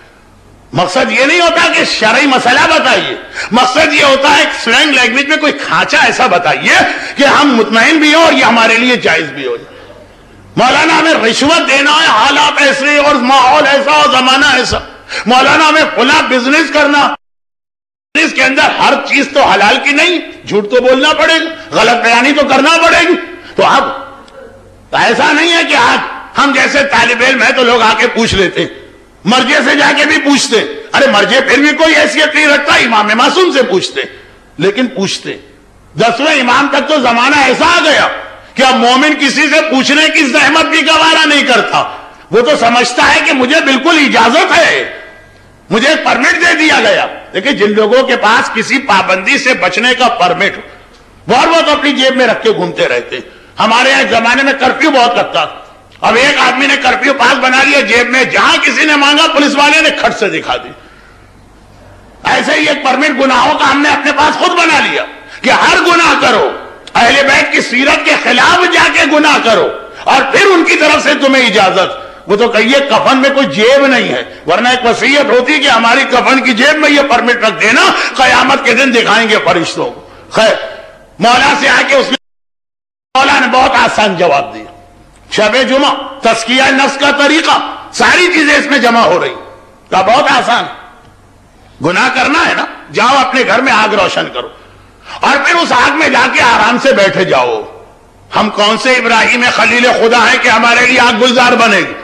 مقصد یہ نہیں ہوتا کہ شرعی مسئلہ بتائیے, مقصد یہ ہوتا ہے سلینگ لینگویج میں کوئی کھانچہ ایسا بتائیے کہ ہم مطمئن بھی ہوں اور یہ ہمارے لیے جائز بھی ہو جائے. مولانا ہمیں رشوت دینا ہے, حالات ایسے اور ماحول ایسا اور زمانہ ایسا. مولانا ہمیں کھلا بزنس کرنا, اس کے اندر ہر چیز تو حلال کی نہیں, جھوٹ تو بولنا پڑے گا, غلط بیانی تو کرنا پڑے گی. تو اب ایسا نہیں ہے کہ آج ہم جیسے طالب علم ہیں تو لوگ آ کے پوچھ لیتے, مرجے سے جا کے بھی پوچھتے. ارے مرجے پھر بھی کوئی حیثیت نہیں رکھتا, امام معصوم سے پوچھتے, لیکن پوچھتے. 10ویں امام تک تو زمانہ ایسا آ گیا کہ اب مومن کسی سے پوچھنے کی زحمت بھی گوارا نہیں کرتا. وہ تو سمجھتا ہے کہ مجھے بالکل اجازت ہے, مجھے پرمٹ دے دیا گیا. دیکھیں جن لوگوں کے پاس کسی پابندی سے بچنے کا پرمٹ ہو وہ تو اپنی جیب میں رکھ کے گھومتے رہتے. ہمارے یہاں زمانے میں کرفیو بہت لگتا تھا. اب ایک آدمی نے کرفیو پاس بنا لیا جیب میں, جہاں کسی نے مانگا پولیس والے نے کھٹ سے دکھا دی. ایسے ہی ایک پرمٹ گناہوں کا ہم نے اپنے پاس خود بنا لیا کہ ہر گناہ کرو, اہل بیت کی سیرت کے خلاف جا کے گناہ کرو اور پھر ان کی طرف سے تمہیں اجازت. وہ تو کہیے کفن میں کوئی جیب نہیں ہے, ورنہ ایک وصیت ہوتی کہ ہماری کفن کی جیب میں یہ پرمٹ رکھ دینا, قیامت کے دن دکھائیں گے فرشتوں کو. خیر مولا سے آ کے اس نے, مولا نے بہت آسان جواب دیا. شب جمعہ, تزکیہ نفس کا طریقہ, ساری چیزیں اس میں جمع ہو رہی. تو بہت آسان, گناہ کرنا ہے نا, جاؤ اپنے گھر میں آگ روشن کرو اور پھر اس آگ میں جا کے آرام سے بیٹھے جاؤ. ہم کون سے ابراہیم خلیل خدا ہیں کہ ہمارے لیے آگ گلزار بنے گی؟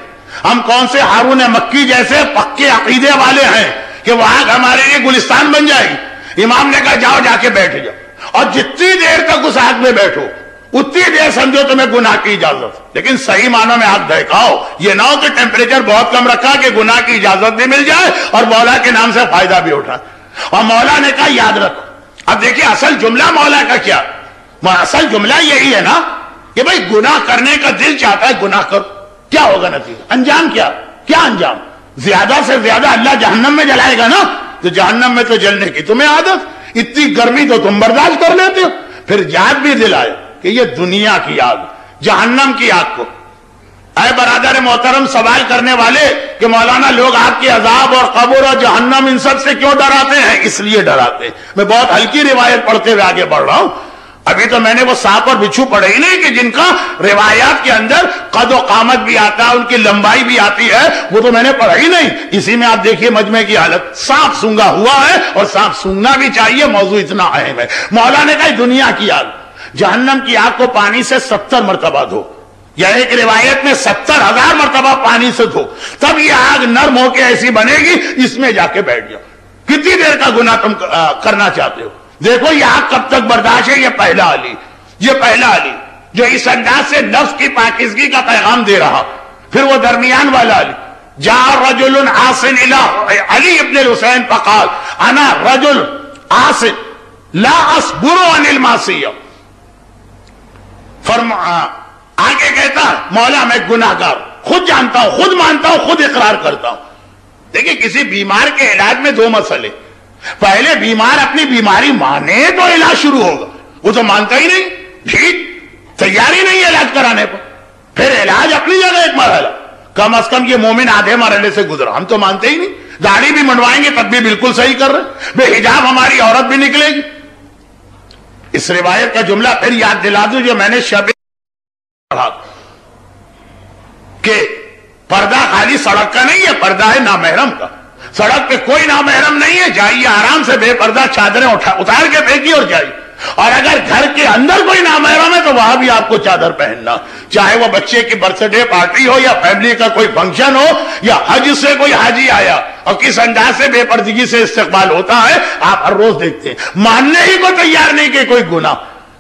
ہم کون سے ہارون مکی جیسے پکے عقیدے والے ہیں کہ وہ آگ ہمارے لیے گلستان بن جائے گی؟ امام نے کہا جاؤ جا کے بیٹھ جاؤ, اور جتنی دیر تک اس آگ میں بیٹھو اتنی دیر سمجھو تمہیں گناہ کی اجازت. لیکن صحیح معنوں میں آگ دہکاؤ, یہ نہ ہو کہ ٹیمپریچر بہت کم رکھا کہ گناہ کی اجازت بھی مل جائے اور مولا کے نام سے فائدہ بھی اٹھا. اور مولا نے کہا یاد رکھو. اب دیکھیے اصل جملہ مولا کا کیا, اصل جملہ یہی ہے نا کہ بھائی گناہ کرنے کا دل چاہتا ہے, گناہ کرو, کیا ہوگا نتیجہ, انجام کیا انجام؟ زیادہ سے زیادہ اللہ جہنم میں جلائے گا نا. تو جہنم میں تو جلنے کی تمہیں عادت, اتنی گرمی تو تم برداشت کر لیتے ہو. پھر یاد بھی دلائے کہ یہ دنیا کی آگ, جہنم کی آگ کو. اے برادر محترم سوال کرنے والے کہ مولانا لوگ آپ کے عذاب اور قبر اور جہنم ان سب سے کیوں ڈراتے ہیں؟ اس لیے ڈراتے ہیں. میں بہت ہلکی روایت پڑھتے ہوئے آگے بڑھ رہا ہوں. ابھی تو میں نے وہ سانپ اور بچھو پڑھے ہی نہیں کہ جن کا روایات کے اندر قد و قامت بھی آتا ہے, ان کی لمبائی بھی آتی ہے, وہ تو میں نے پڑھا ہی نہیں. اسی میں آپ دیکھیے مجمع کی حالت, سانپ سونگا ہوا ہے اور سانپ سونگنا بھی چاہیے, موضوع اتنا اہم ہے. مولا نے کہا دنیا کی آگ, جہنم کی آگ کو پانی سے 70 مرتبہ دھو, یا ایک روایت میں 70,000 مرتبہ پانی سے دھو, تب یہ آگ نرم ہو کے ایسی بنے گی, اس میں جا کے بیٹھ جاؤ. کتنی دیر کا گناہ تم کرنا چاہتے ہو؟ دیکھو یہ آگ کب تک برداشت ہے. یہ پہلا علی جو اس انداز سے نفس کی پاکیزگی کا پیغام دے رہا. پھر وہ درمیان والا علی, جا رجل عاصن الى علی ابن الحسین فقال انا رجل عاصن لا اصبر عن المعصیہ. آگے کہتا مولا میں گناہگار, خود جانتا ہوں, خود مانتا ہوں, خود اقرار کرتا ہوں. دیکھیں کسی بیمار کے علاج میں 2 مسئلے. پہلے بیمار اپنی بیماری مانے تو علاج شروع ہوگا, وہ تو مانتا ہی نہیں, ٹھیک تیاری نہیں ہے علاج کرانے پر. پھر علاج اپنی جگہ ایک مرحلہ, کم از کم یہ مومن آدھے مرحلے سے گزرا, ہم تو مانتے ہی نہیں. داڑھی بھی منڈوائیں گے تب بھی بالکل صحیح کر رہے, بے حجاب ہماری عورت بھی نکلے گی. اس روایت کا جملہ پھر یاد دلا دوں جو میں نے شب پڑھا کہ پردہ خالی سڑک کا نہیں ہے, پردہ ہے نامحرم کا. سڑک پہ کوئی نامحرم نہیں ہے, جائیے آرام سے بے پردہ چادریں اتار کے پھینکی اور جائیے. اور اگر گھر کے اندر کوئی نامحرم ہے تو وہاں بھی آپ کو چادر پہننا، چاہے وہ بچے کی برتھ ڈے پارٹی ہو یا فیملی کا کوئی فنکشن ہو یا حج سے کوئی حاجی آیا اور کس انداز سے بے پردگی سے استقبال ہوتا ہے آپ ہر روز دیکھتے ہیں. ماننے ہی کو تیار نہیں کہ کوئی گناہ.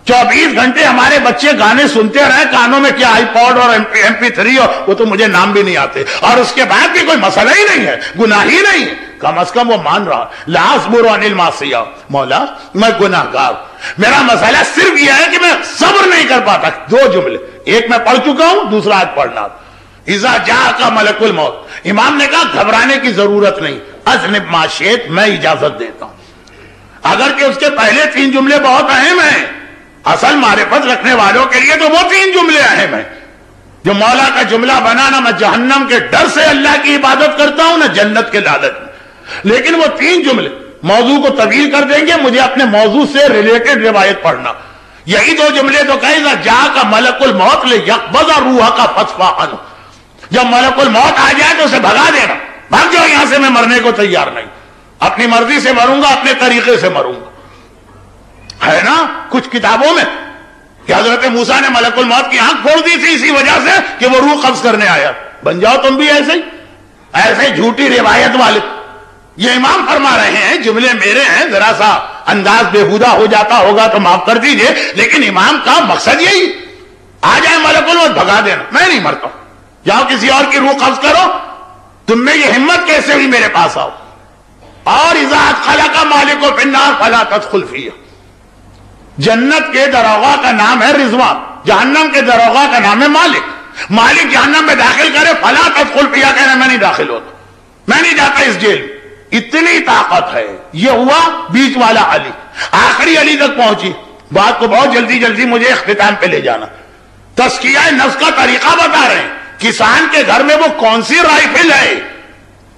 24 گھنٹے ہمارے بچے گانے سنتے رہے کانوں میں، کیا آئی پوڈ اور MP3 اور وہ تو مجھے نام بھی نہیں آتے، اور اس کے بعد بھی کوئی مسئلہ ہی نہیں ہے، گناہ ہی نہیں ہے. کم از کم وہ مان رہا لا اصبر عن المعصیہ، مولا میں گناہ گار، میرا مسئلہ صرف یہ ہے کہ میں صبر نہیں کر پاتا. 2 جملے، ایک میں پڑھ چکا ہوں، دوسرا آج پڑھنا. اذا جاءک ملک الموت، امام نے کہا گھبرانے کی ضرورت نہیں، اذنب ما شئت، میں اجازت دیتا ہوں. اگر کہ اس کے پہلے 3 جملے بہت اہم ہیں، اصل معرفت رکھنے والوں کے لیے تو وہ 3 جملے اہم ہیں. جو مولا کا جملہ بنا نا میں جہنم کے ڈر سے اللہ کی عبادت کرتا ہوں، نہ جنت کے لالچ میں. لیکن وہ 3 جملے موضوع کو طویل کر دیں گے، مجھے اپنے موضوع سے ریلیٹڈ روایت پڑھنا. یہی 2 جملے تو کہے جا کا ملک الموت لیقبض روحک فاصفح عنہ، جب ملک الموت آ جائے تو اسے بھگا دینا، بھاگ جاؤ یہاں سے، میں مرنے کو تیار نہیں، اپنی مرضی سے مروں گا، اپنے طریقے سے مروں گا. ہے نا کچھ کتابوں میں کہ حضرت موسیٰ نے ملک الموت کی آنکھ پھوڑ دی تھی اسی وجہ سے کہ وہ روح قبض کرنے آیا. بن جاؤ تم بھی ایسے ہی، ایسے جھوٹی روایت والے. یہ امام فرما رہے ہیں جملے میرے ہیں، ذرا سا انداز بےہودہ ہو جاتا ہوگا تو معاف کر دیجئے، لیکن امام کا مقصد یہی، آ جائے ملک الموت بھگا دینا. میں نہیں مرتا، جاؤ کسی اور کی روح قبض کرو، تم میں یہ ہمت کیسے ہوئی میرے پاس آؤ. اور اذا ادخلک مالک فی النار فلا تدخل فیہ، جنت کے دروغہ کا نام ہے رضوان، جہنم کے دروغہ کا نام ہے مالک. مالک جہنم میں داخل کرے فلا تدخل فیہ، کہنا میں نہیں داخل ہوتا، میں نہیں جاتا اس جیل میں. اتنی طاقت ہے. یہ ہوا بیچ والا علی، آخری علی تک پہنچی. بات کو بہت جلدی جلدی مجھے اختتام پہ لے جانا. تزکیہ نفس کا طریقہ بتا رہے ہیں. کسان کے گھر میں وہ کون سی رائفل ہے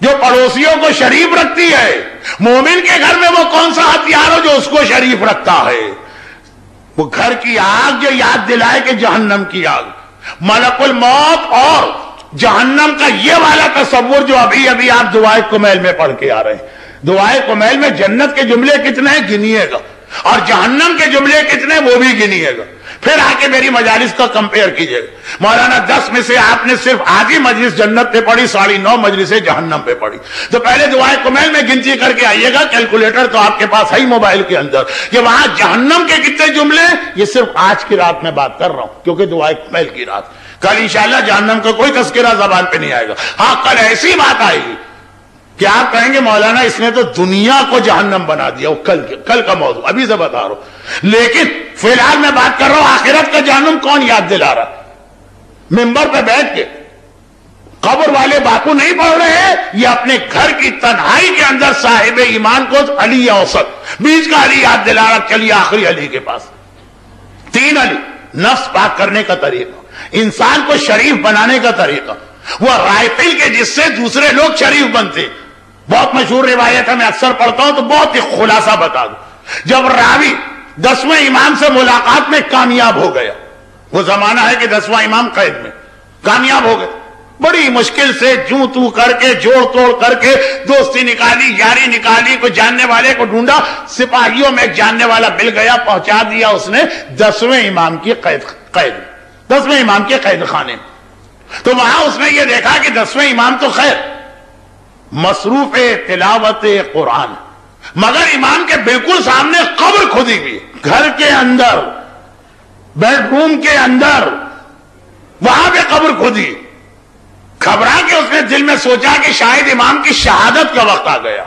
جو پڑوسیوں کو شریف رکھتی ہے؟ مومن کے گھر میں وہ کون سا ہتھیار ہو جو اس کو شریف رکھتا ہے؟ وہ گھر کی آگ جو یاد دلائے کہ جہنم کی آگ. ملک الموت اور جہنم کا یہ والا تصور جو ابھی ابھی آپ دعائے کمیل میں پڑھ کے آ رہے ہیں. دعائے کمیل میں جنت کے جملے کتنے ہیں گنیے گا، اور جہنم کے جملے کتنے وہ بھی گنیے گا. پھر آ کے میری مجالس کا کمپیئر کیجئے گا. مولانا 10 میں سے آپ نے صرف آدھی مجلس جنت پہ پڑھی، 9.5 مجلسیں جہنم پہ پڑھی. تو پہلے دعائے کمیل میں گنتی کر کے آئیے گا، کیلکولیٹر تو آپ کے پاس ہے ہی موبائل کے اندر، کہ وہاں جہنم کے کتنے جملے ہیں. یہ صرف آج کی رات میں بات کر رہا ہوں کیونکہ دعائے کمیل کی رات. کل انشاءاللہ جہنم کا کوئی تذکرہ زبان پہ نہیں آئے گا. ہاں کل ایسی بات آئے گی کہ آپ کہیں گے مولانا اس نے تو دنیا کو جہنم بنا دیا. وہ کل کا موضوع ابھی سے بتا رہا ہوں. لیکن فی الحال میں بات کر رہا ہوں آخرت کا جہنم کون یاد دلا رہا. ممبر پہ بیٹھ کے قبر والے باپو نہیں پڑھ رہے ہیں، یہ اپنے گھر کی تنہائی کے اندر صاحب ایمان کو علی اوسط بیچ کا علی یاد دلا رہا. چلیے آخری علی کے پاس. 3 علی، نفس پاک کرنے کا طریقہ، انسان کو شریف بنانے کا طریقہ، وہ رائفل کے جس سے دوسرے لوگ شریف بنتے. بہت مشہور روایت ہے، میں اکثر پڑھتا ہوں تو بہت ہی خلاصہ بتا دوں. جب راوی 10ویں امام سے ملاقات میں کامیاب ہو گیا، وہ زمانہ ہے کہ 10واں امام قید میں کامیاب ہو گئے، بڑی مشکل سے جوں تو کر کے جوڑ توڑ کر کے دوستی نکالی، یاری نکالی، کوئی جاننے والے کو ڈھونڈا، سپاہیوں میں ایک جاننے والا مل گیا، پہنچا دیا اس نے 10ویں امام کی قید 10ویں امام کے قید خانے. تو وہاں اس نے یہ دیکھا کہ 10ویں امام تو خیر مصروف تلاوت قرآن، مگر امام کے بالکل سامنے قبر کھودی ہوئی، گھر کے اندر، بیڈ روم کے اندر، وہاں پہ قبر کھودی. گھبرا کے اس نے دل میں سوچا کہ شاید امام کی شہادت کا وقت آ گیا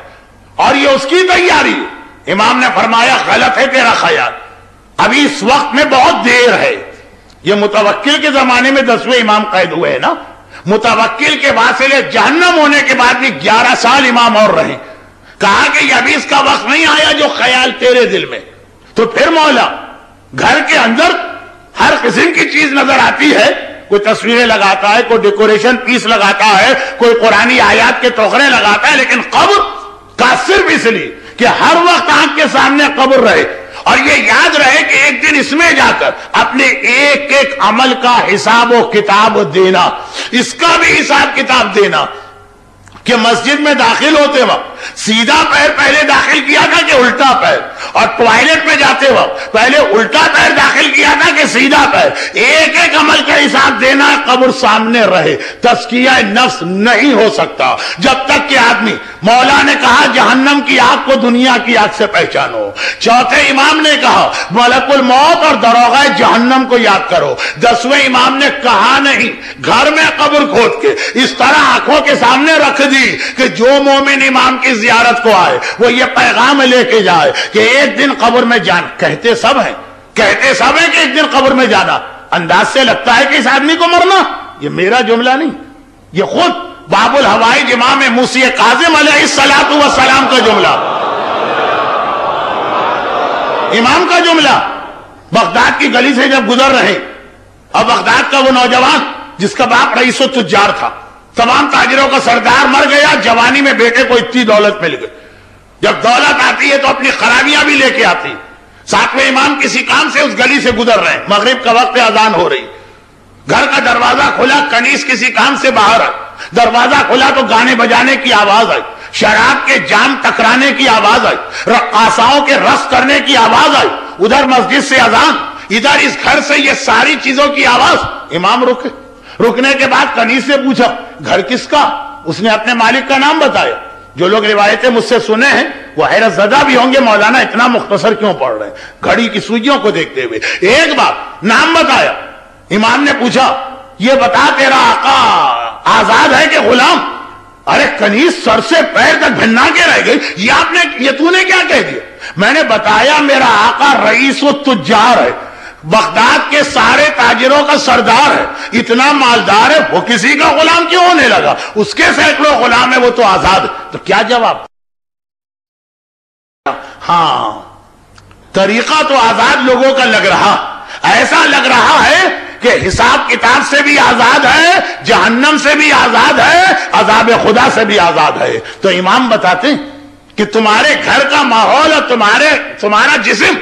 اور یہ اس کی تیاری. امام نے فرمایا غلط ہے تیرا خیال، ابھی اس وقت میں بہت دیر ہے. یہ متوکل کے زمانے میں 10ویں امام قید ہوئے ہیں نا. متوکل کے واسطے جہنم ہونے کے بعد بھی 11 سال امام اور رہے. کہا کہ یہ ابھی اس کا وقت نہیں آیا جو خیال تیرے دل میں. تو پھر مولا گھر کے اندر ہر قسم کی چیز نظر آتی ہے، کوئی تصویریں لگاتا ہے، کوئی ڈیکوریشن پیس لگاتا ہے، کوئی قرآنی آیات کے ٹوکرے لگاتا ہے، لیکن قبر کا صرف اس لیے کہ ہر وقت آنکھ کے سامنے قبر رہے اور یہ یاد رہے کہ ایک دن اس میں جا کر اپنے ایک ایک عمل کا حساب و کتاب دینا، اس کا بھی حساب کتاب دینا کہ مسجد میں داخل ہوتے وقت سیدھا پیر پہلے داخل کیا تھا کہ الٹا پیر، اور ٹوائلٹ میں جاتے وقت پہلے الٹا پیر داخل کیا تھا کہ سیدھا پیر؟ ایک ایک عمل کا حساب دینا، قبر سامنے رہے۔ تزکیہ نفس نہیں ہو سکتا جب تک کہ آدمی، مولا نے کہا جہنم کی آگ کو دنیا کی آگ سے پہچانو، چوتھے امام نے کہا ملک الموت اور دروغہ جہنم کو یاد کرو، 10ویں امام نے کہا نہیں گھر میں قبر کھود کے اس طرح آنکھوں کے سامنے رکھ دی کہ جو مومن امام کی زیارت کو آئے وہ یہ پیغام لے کے جائے کہ ایک دن قبر میں جانا۔ کہتے سب ہیں کہ ایک دن قبر میں جانا، انداز سے لگتا ہے کہ اس آدمی کو مرنا۔ یہ میرا جملہ نہیں، یہ خود باب الحوائج امام موسی کاظم علیہ الصلوۃ والسلام کا جملہ، امام کا جملہ۔ بغداد کی گلی سے جب گزر رہے، اور بغداد کا وہ نوجوان جس کا باپ رئیس التجار تھا، تمام تاجروں کا سردار مر گیا، جوانی میں بیٹے کو اتنی دولت مل گئی۔ جب دولت آتی ہے تو اپنی خرابیاں بھی لے کے آتی۔ 7ویں امام کسی کام سے اس گلی سے گزر رہے ہیں، مغرب کا وقت اذان ہو رہی، گھر کا دروازہ کھلا، کنیز کسی کام سے باہر آئی، دروازہ کھلا تو گانے بجانے کی آواز آئی، شراب کے جام ٹکرانے کی آواز آئی، رقاصاؤں کے رقص کرنے کی آواز آئی، ادھر مسجد سے اذان، ادھر اس گھر سے یہ ساری چیزوں کی آواز۔ امام رکے، رکنے کے بعد کنیز سے پوچھا گھر کس کا؟ اس نے اپنے مالک کا نام بتایا۔ جو لوگ روایتیں مجھ سے سنے ہیں وہ حیرت زدہ بھی ہوں گے، مولانا اتنا مختصر کیوں پڑھ رہے ہیں گھڑی کی سوئیوں کو دیکھتے ہوئے۔ ایک بار نام بتایا، امام نے پوچھا یہ بتا تیرا آقا آزاد ہے کہ غلام؟ ارے کنیز سر سے پیر تک بھنا کے رہ گئی، یہ تو نے کیا کہہ دیا؟ میں نے بتایا میرا آقا رئیس التجار ہے، بغداد کے سارے تاجروں کا سردار ہے، اتنا مالدار ہے، وہ کسی کا غلام کیوں ہونے لگا؟ اس کے سینکڑوں غلام ہے، وہ تو آزاد ہے۔ تو کیا جواب؟ ہاں، طریقہ تو آزاد لوگوں کا لگ رہا، ایسا لگ رہا ہے کہ حساب کتاب سے بھی آزاد ہے، جہنم سے بھی آزاد ہے، عذاب خدا سے بھی آزاد ہے۔ تو امام بتاتے ہیں کہ تمہارے گھر کا ماحول اور تمہارا جسم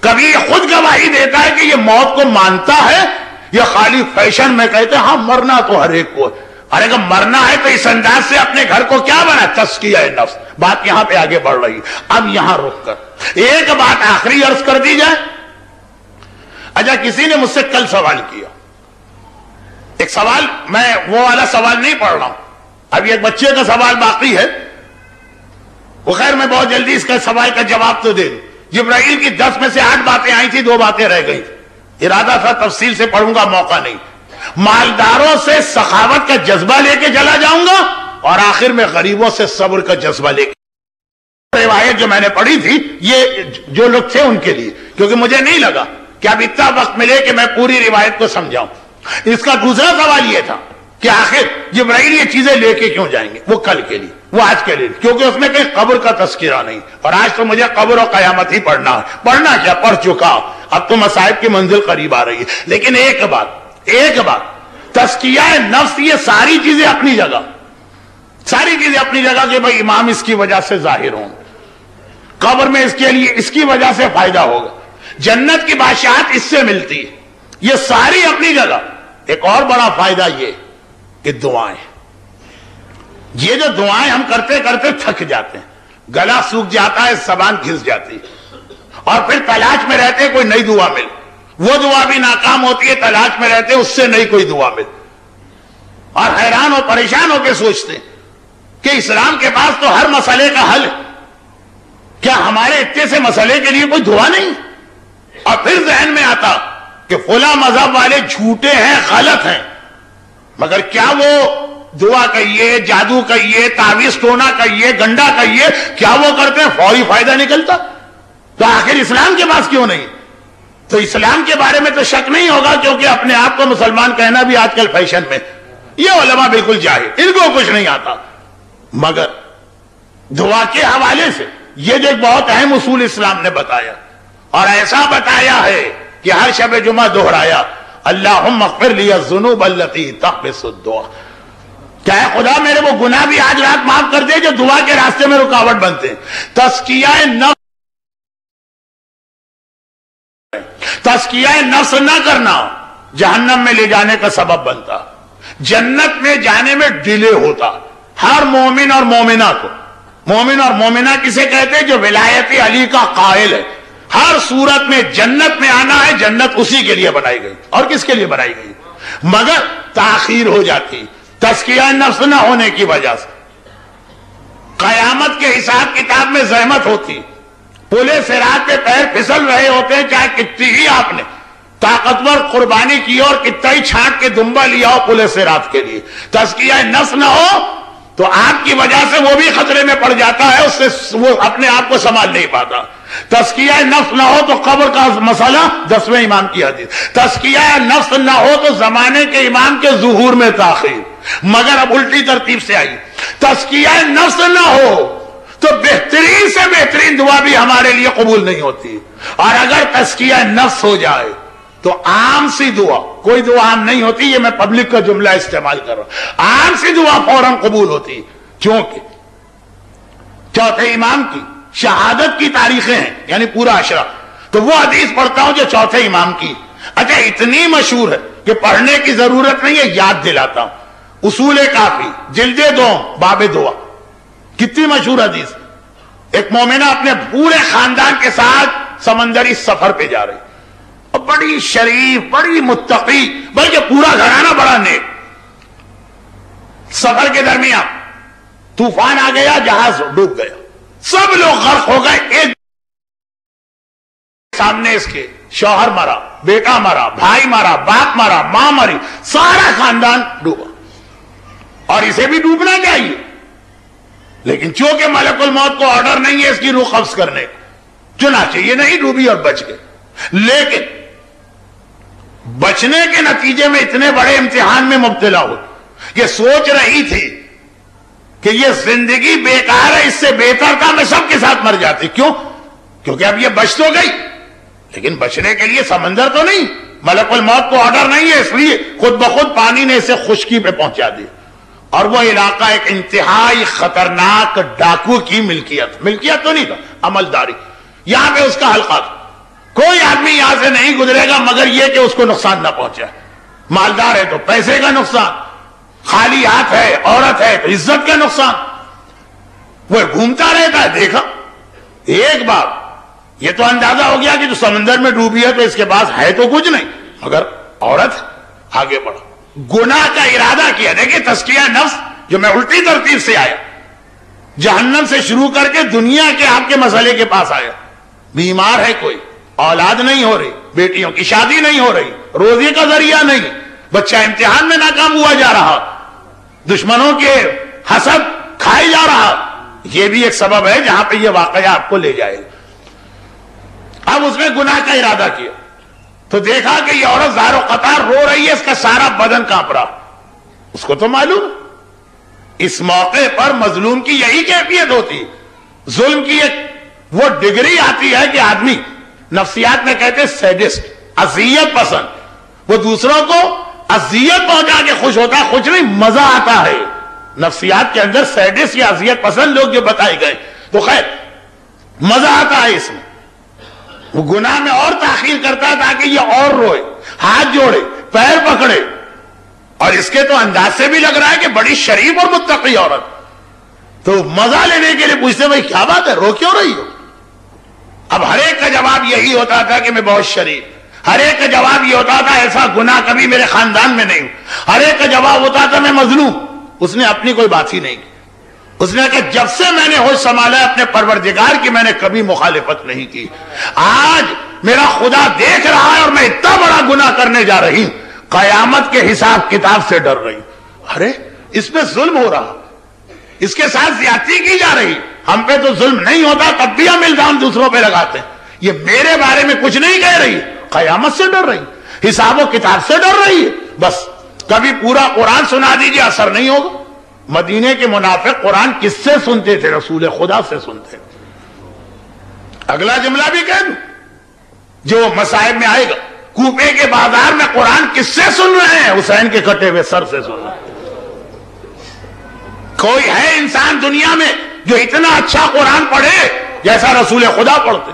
کبھی خود گواہی دیتا ہے کہ یہ موت کو مانتا ہے، یا خالی فیشن میں کہتے ہیں ہاں مرنا تو ہر ایک کو ہے۔ ارے اگر مرنا ہے تو اس انداز سے اپنے گھر کو کیا بنا؟ تزکیہ نفس۔ بات یہاں پہ آگے بڑھ رہی۔ اب یہاں رک کر ایک بات آخری عرض کر دی جائے۔ اچھا، کسی نے مجھ سے کل سوال کیا، ایک سوال، میں وہ والا سوال نہیں پڑھ رہا ہوں، ابھی ایک بچے کا سوال باقی ہے، وہ خیر میں بہت جلدی اس کا سوال کا جواب تو دے دوں۔ جبرائیل کی 10 میں سے 8 باتیں آئی تھی، 2 باتیں رہ گئی تھی، ارادہ تھا تفصیل سے پڑھوں گا، موقع نہیں۔ مالداروں سے سخاوت کا جذبہ لے کے چلا جاؤں گا، اور آخر میں غریبوں سے صبر کا جذبہ لے کے۔ روایت جو میں نے پڑھی تھی یہ جو لوگ تھے ان کے لیے، کیونکہ مجھے نہیں لگا کہ اب اتنا وقت ملے کہ میں پوری روایت کو سمجھاؤں۔ اس کا دوسرا سوال یہ تھا کہ آخر جبرائیل یہ چیزیں لے کے کیوں جائیں گے؟ وہ کل کے لیے، وہ آج کے لیے، کیونکہ اس میں کہیں قبر کا تذکرہ نہیں، اور آج تو مجھے قبر اور قیامت ہی پڑھنا ہے۔ پڑھنا کیا، پڑھ چکا، اب تو مصائب کی منزل قریب آ رہی ہے۔ لیکن ایک بات، تزکیہ نفس، یہ ساری چیزیں اپنی جگہ، کہ بھائی امام اس کی وجہ سے ظاہر ہوں، قبر میں اس کے لیے اس کی وجہ سے فائدہ ہوگا، جنت کی بادشاہت اس سے ملتی ہے، یہ ساری اپنی جگہ۔ ایک اور بڑا فائدہ یہ کہ دعائیں، یہ جو دعائیں ہم کرتے کرتے تھک جاتے ہیں، گلا سوکھ جاتا ہے، زبان گھس جاتی ہے، اور پھر تلاش میں رہتے کوئی نئی دعا مل، وہ دعا بھی ناکام ہوتی ہے، تلاش میں رہتے اس سے نئی کوئی دعا مل، اور حیران اور پریشان ہو کے سوچتے ہیں کہ اسلام کے پاس تو ہر مسئلے کا حل ہے، کیا ہمارے اتنے سے مسئلے کے لیے کوئی دعا نہیں؟ اور پھر ذہن میں آتا کہ فلاں مذہب والے جھوٹے ہیں، غلط ہیں، مگر کیا وہ دعا کہیے، جادو کہیے، تعویذ ٹونا کہیے، گنڈا کہیے، کیا وہ کرتے ہیں فوری فائدہ نکلتا؟ تو آخر اسلام کے پاس کیوں نہیں؟ تو اسلام کے بارے میں تو شک نہیں ہوگا، کیونکہ اپنے آپ کو مسلمان کہنا بھی آج کل فیشن میں، یہ علماء بالکل جاہل، ان کو کچھ نہیں آتا۔ مگر دعا کے حوالے سے یہ جو ایک بہت اہم اصول اسلام نے بتایا، اور ایسا بتایا ہے کہ ہر شب جمعہ دہرایا، اللہم اغفر لی الذنوب التی تحبس الدعا، کیا ہے خدا میرے وہ گناہ بھی آج رات معاف کر دے جو دعا کے راستے میں رکاوٹ بنتے ہیں۔ تزکیہ نفس نہ کرنا جہنم میں لے جانے کا سبب بنتا، جنت میں جانے میں ڈیلے ہوتا۔ ہر مومن اور مومنہ کو مومن اور مومنہ کسے کہتے ہیں؟ جو ولایت علی کا قائل ہے. ہر صورت میں جنت میں آنا ہے، جنت اسی کے لیے بنائی گئی. اور کس کے لیے بنائی گئی؟ مگر تاخیر ہو جاتی تزکیہ نفس نہ ہونے کی وجہ سے. قیامت کے حساب کتاب میں زحمت ہوتی، پلے صراط پہ پیر پھسل رہے ہوتے ہیں، چاہے کتنی ہی آپ نے طاقتور قربانی کی اور کتنا ہی چھانٹ کے دمبا لیا ہو پلے صراط کے لیے، تزکیہ نفس نہ ہو تو آپ کی وجہ سے وہ بھی خطرے میں پڑ جاتا ہے، اس سے وہ اپنے آپ کو سنبھال نہیں پاتا. تزکیہ نفس نہ ہو تو قبر کا مسئلہ 10ویں امام کی حدیث. تزکیہ نفس نہ ہو تو زمانے کے امام کے ظہور میں تاخیر. مگر اب الٹی ترتیب سے آئی، تزکیہ نفس نہ ہو تو بہترین سے بہترین دعا بھی ہمارے لیے قبول نہیں ہوتی. اور اگر تزکیہ نفس ہو جائے تو عام سی دعا، کوئی دعا عام نہیں ہوتی، یہ میں پبلک کا جملہ استعمال کر رہا ہوں، عام سی دعا فوراً قبول ہوتی. کیونکہ چوتھے امام کی شہادت کی تاریخیں ہیں، یعنی پورا عشرہ. تو وہ حدیث پڑھتا ہوں جو چوتھے امام کی، اچھا اتنی مشہور ہے کہ پڑھنے کی ضرورت نہیں ہے، یاد دلاتا ہوں. اصول کافی جلد 2 باب دعا، کتنی مشہور حدیث. ایک مومنہ اپنے پورے خاندان کے ساتھ سمندری سفر پہ جا رہی، اور بڑی شریف، بڑی متقی، بلکہ پورا گھرانہ بڑا نیک. سفر کے درمیان طوفان آ گیا، جہاز ڈوب گیا، سب لوگ غرق ہو گئے. ایک سامنے اس کے شوہر مرا، بیٹا مرا، بھائی مرا، باپ مرا، ماں مری، سارا خاندان ڈوبا. اور اسے بھی ڈوبنا چاہیے، لیکن چونکہ ملک الموت کو آرڈر نہیں ہے اس کی روح قبض کرنے کا، چنانچہ یہ نہیں ڈوبی اور بچ گئے. لیکن بچنے کے نتیجے میں اتنے بڑے امتحان میں مبتلا ہو، یہ سوچ رہی تھی کہ یہ زندگی بیکار ہے، اس سے بہتر تھا میں سب کے ساتھ مر جاتی. کیوں؟ کیونکہ اب یہ بچ تو گئی، لیکن بچنے کے لیے سمندر تو نہیں، ملک الموت کو آرڈر نہیں ہے، اس لیے خود بخود پانی نے اسے خشکی پہ پہنچا دی. اور وہ علاقہ ایک انتہائی خطرناک ڈاکو کی ملکیت تو نہیں تھا، عملداری. یہاں پہ اس کا حلقہ تھا، کوئی آدمی یہاں سے نہیں گزرے گا مگر یہ کہ اس کو نقصان نہ پہنچے. مالدار ہے تو پیسے کا نقصان، خالی ہاتھ ہے، عورت ہے تو عزت کا نقصان. وہ گھومتا رہتا ہے. دیکھا ایک بار یہ تو اندازہ ہو گیا کہ جو سمندر میں ڈوبی ہے تو اس کے پاس ہے تو کچھ نہیں، مگر عورت. آگے بڑھا، گناہ کا ارادہ کیا. دیکھیں تزکیہ نفس جو میں الٹی ترتیب سے آیا، جہنم سے شروع کر کے دنیا کے آپ کے مسئلے کے پاس آیا. بیمار ہے کوئی، اولاد نہیں ہو رہی، بیٹیوں کی شادی نہیں ہو رہی، روزی کا ذریعہ نہیں، بچہ امتحان میں ناکام ہوا جا رہا، دشمنوں کے حسد کھائے جا رہا. یہ بھی ایک سبب ہے جہاں پہ یہ واقعہ آپ کو لے جائے گا. اب اس نے گناہ کا ارادہ کیا تو دیکھا کہ یہ عورت زار و قطار رو رہی ہے، اس کا سارا بدن کانپ رہا. اس کو تو معلوم اس موقع پر مظلوم کی یہی کیفیت ہوتی. ظلم کی ایک وہ ڈگری آتی ہے کہ آدمی نفسیات میں کہتے ہیں سیڈسٹ، اذیت پسند. وہ دوسروں کو اذیت پہنچا کے خوش ہوتا ہے، خوش نہیں، مزہ آتا ہے. نفسیات کے اندر سیڈسٹ یا اذیت پسند لوگ جو بتائے گئے، تو خیر مزہ آتا ہے اس میں. وہ گناہ میں اور تاخیر کرتا ہے تاکہ یہ اور روئے، ہاتھ جوڑے، پیر پکڑے. اور اس کے تو انداز سے بھی لگ رہا ہے کہ بڑی شریف اور متقی عورت. تو مزہ لینے کے لیے پوچھتے بھائی کیا بات ہے، رو کیوں رہی ہو؟ اب ہر ایک کا جواب یہی ہوتا تھا کہ میں بہت شریف. ہر ایک کا جواب یہ ہوتا تھا ایسا گناہ کبھی میرے خاندان میں نہیں. ہر ایک کا جواب ہوتا تھا میں مظلوم. اس نے اپنی کوئی بات ہی نہیں کی. اس نے کہا جب سے میں نے ہوش سنبھالا اپنے پروردگار کی میں نے کبھی مخالفت نہیں کی. آج میرا خدا دیکھ رہا ہے اور میں اتنا بڑا گناہ کرنے جا رہی ہوں، قیامت کے حساب کتاب سے ڈر رہی ہوں. ارے اس پہ ظلم ہو رہا، اس کے ساتھ زیادتی کی جا رہی. ہم پہ تو ظلم نہیں ہوتا تب بھی ہم الزام دوسروں پہ لگاتے ہیں. یہ میرے بارے میں کچھ نہیں کہہ رہی، قیامت سے ڈر رہی، حساب و کتاب سے ڈر رہی ہے. بس کبھی پورا قرآن سنا دیجئے اثر نہیں ہوگا. مدینے کے منافق قرآن کس سے سنتے تھے؟ رسول خدا سے سنتے. اگلا جملہ بھی کہہ دوں جو مصائب میں آئے گا، کوپے کے بازار میں قرآن کس سے سن رہے ہیں؟ حسین کے کٹے ہوئے سر سے سن رہے ہیں. کوئی ہے انسان دنیا میں جو اتنا اچھا قرآن پڑھے جیسا رسول خدا پڑھتے؟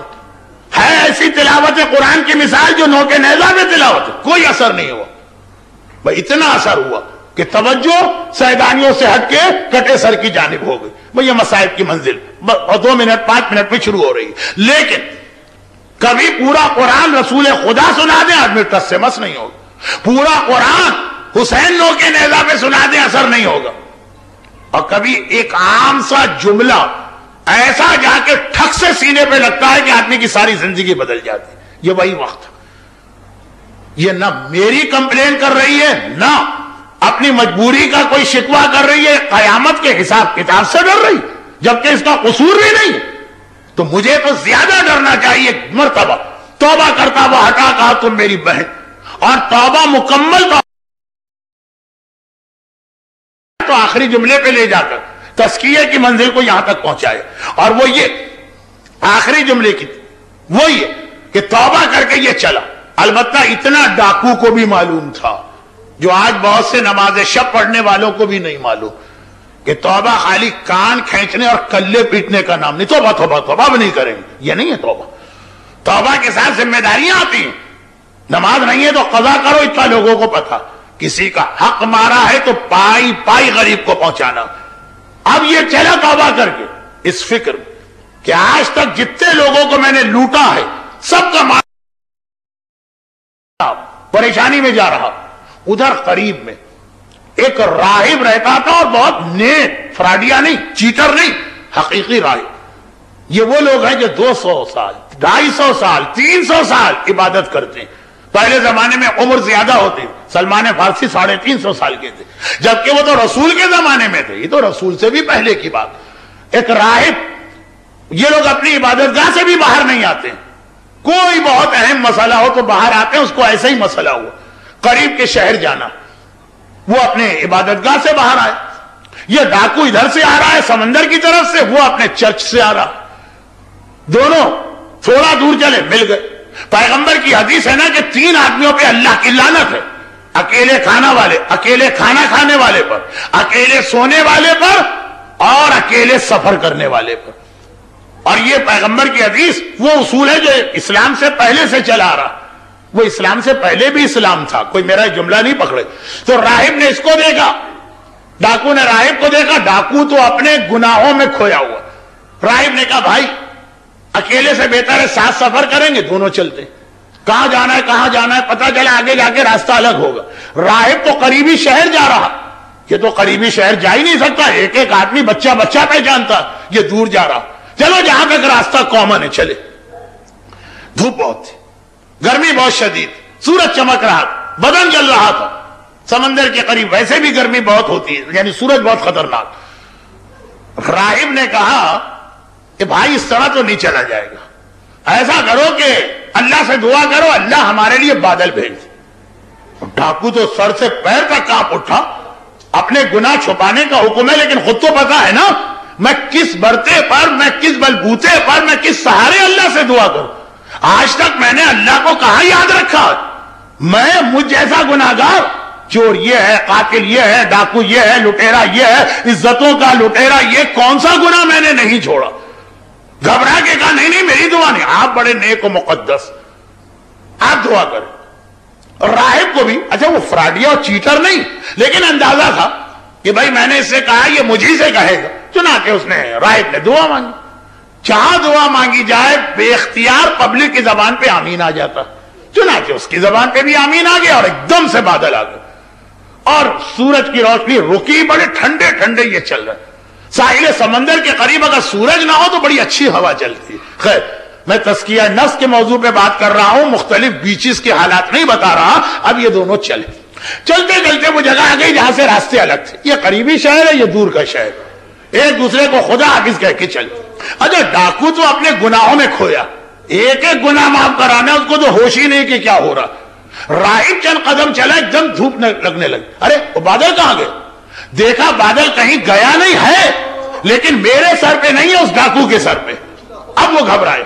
ہے ایسی تلاوت قرآن کی مثال جو نوکے نیزہ میں تلاوت ہے؟ کوئی اثر نہیں ہوا. بھائی اتنا اثر ہوا کہ توجہ سیدانیوں سے ہٹ کے کٹے سر کی جانب ہو گئی. وہ یہ مصائب کی منزل 2 منٹ 5 منٹ میں شروع ہو رہی ہے. لیکن کبھی پورا قرآن رسول خدا سنا دیں آدمی ٹس سے مس نہیں ہوگا. پورا قرآن حسین نو کے نیزہ پہ سنا دیں اثر نہیں ہوگا. اور کبھی ایک عام سا جملہ ایسا جا کے ٹھک سے سینے پہ لگتا ہے کہ آدمی کی ساری زندگی بدل جاتی ہے. یہ وہی وقت. یہ نہ میری کمپلین کر رہی ہے نہ اپنی مجبوری کا کوئی شکوہ کر رہی ہے, قیامت کے حساب کتاب سے ڈر رہی, جبکہ اس کا قصور بھی نہیں. تو مجھے تو زیادہ ڈرنا چاہیے. مرتبہ توبہ کرتا وہ ہٹا کہا تم میری بہن, اور توبہ مکمل تو آخری جملے پہ لے جا کر تزکیے کی منزل کو یہاں تک پہنچائے. اور وہ یہ آخری جملے کی وہ یہ کہ توبہ کر کے یہ چلا. البتہ اتنا ڈاکو کو بھی معلوم تھا, جو آج بہت سے نماز شب پڑھنے والوں کو بھی نہیں معلوم, کہ توبہ خالی کان کھینچنے اور کلے پیٹنے کا نام نہیں. توبہ توبہ توبہ بھی نہیں کریں گے, یہ نہیں ہے توبہ. توبہ کے ساتھ ذمہ داریاں آتی ہیں. نماز نہیں ہے تو قضا کرو, اتنا لوگوں کو پتا. کسی کا حق مارا ہے تو پائی پائی غریب کو پہنچانا. اب یہ چلا توبہ کر کے اس فکر میں کہ آج تک جتنے لوگوں کو میں نے لوٹا ہے سب کا مارا, پریشانی میں جا رہا. ادھر قریب میں ایک راہب رہتا تھا, اور بہت نیک, فراڈیا نہیں, چیٹر نہیں, حقیقی راہب. یہ وہ لوگ ہیں جو 200 سال 250 سال 300 سال عبادت کرتے ہیں. پہلے زمانے میں عمر زیادہ ہوتی. سلمان فارسی 350 سال کے تھے, جبکہ وہ تو رسول کے زمانے میں تھے. یہ تو رسول سے بھی پہلے کی بات. ایک راہب, یہ لوگ اپنی عبادت گاہ سے بھی باہر نہیں آتے. کوئی بہت اہم مسئلہ ہو تو باہر آتے ہیں, اس کو ایسا ہی مسئلہ ہوا قریب کے شہر جانا, وہ اپنے عبادت گاہ سے باہر آئے. یہ ڈاکو ادھر سے آ رہا ہے سمندر کی طرف سے, وہ اپنے چرچ سے آ رہا. دونوں تھوڑا دور چلے, مل گئے. پیغمبر کی حدیث ہے نا کہ 3 آدمیوں پہ اللہ کی لعنت ہے. اکیلے کھانا والے, اکیلے کھانا کھانے والے پر, اکیلے سونے والے پر, اور اکیلے سفر کرنے والے پر. اور یہ پیغمبر کی حدیث وہ اصول ہے جو اسلام سے پہلے سے چلا آ رہا. وہ اسلام سے پہلے بھی اسلام تھا, کوئی میرا جملہ نہیں پکڑے. تو راہب نے اس کو دیکھا, ڈاکو نے راہب کو دیکھا. ڈاکو تو اپنے گناہوں میں کھویا ہوا. راہب نے کہا بھائی اکیلے سے بہتر ہے ساتھ سفر کریں گے, دونوں چلتے. کہاں جانا ہے کہاں جانا ہے پتہ چلا, آگے جا کے راستہ الگ ہوگا. راہب تو قریبی شہر جا رہا, یہ تو قریبی شہر جا ہی نہیں سکتا, ایک ایک آدمی بچہ بچہ پہچانتا. یہ دور جا رہا. چلو جہاں تک راستہ کامن ہے چلے. دھوپ بہت تھی, گرمی بہت شدید, سورج چمک رہا تھا, بدن جل رہا تھا. سمندر کے قریب ویسے بھی گرمی بہت ہوتی ہے, یعنی سورج بہت خطرناک. راہب نے کہا کہ بھائی اس طرح تو نہیں چلا جائے گا, ایسا کرو کہ اللہ سے دعا کرو اللہ ہمارے لیے بادل بھیج دے. ڈاکو تو سر سے پیر تک کانپ اٹھا. اپنے گناہ چھپانے کا حکم ہے, لیکن خود تو پتا ہے نا میں کس برتے پر, میں کس بلبوتے پر, میں کس سہارے اللہ سے دعا کروں. آج تک میں نے اللہ کو کہاں یاد رکھا. میں مجھ جیسا گناہگار, چور یہ ہے, قاتل یہ ہے, ڈاکو یہ ہے, لٹیرا یہ ہے, عزتوں کا لٹیرا یہ, کون سا گناہ میں نے نہیں چھوڑا. گھبرا کے کہا نہیں نہیں میری دعا نہیں, آپ بڑے نیک و مقدس, آپ دعا کریں. اور راہب کو بھی, اچھا وہ فراڈیا اور چیٹر نہیں, لیکن اندازہ تھا کہ بھائی میں نے اس سے کہا یہ مجھی سے کہے گا. چنانچہ اس نے, راہب نے دعا مانگی. جہاں دعا مانگی جائے بے اختیار پبلک کی زبان پہ آمین آ جاتا. چنانچہ اس کی زبان پہ بھی آمین آ گیا, اور ایک دم سے بادل آ گئے, اور سورج کی روشنی رکی. بڑے ٹھنڈے ٹھنڈے یہ چل رہے. ساحل سمندر کے قریب اگر سورج نہ ہو تو بڑی اچھی ہوا چلتی. خیر میں تزکیہ نفس کے موضوع پہ بات کر رہا ہوں, مختلف بیچز کے حالات نہیں بتا رہا. اب یہ دونوں چلے, چلتے چلتے وہ جگہ آ گئی جہاں سے راستے الگ تھے. یہ قریبی شہر ہے, یہ دور کا شہر, ایک دوسرے کو خدا حافظ کہہ کے چلے. اچھا ڈاکو تو اپنے گناہوں میں کھویا, ایک ایک گناہ معاف کرانا, اس کو تو ہوش ہی نہیں کہ کیا ہو رہا. راہب چند قدم چلا, ایک دم دھوپ لگنے لگی. ارے وہ بادل کہاں گئے؟ دیکھا بادل کہیں گیا نہیں ہے, لیکن میرے سر پہ نہیں ہے, اس ڈاکو کے سر پہ. اب وہ گھبرائے.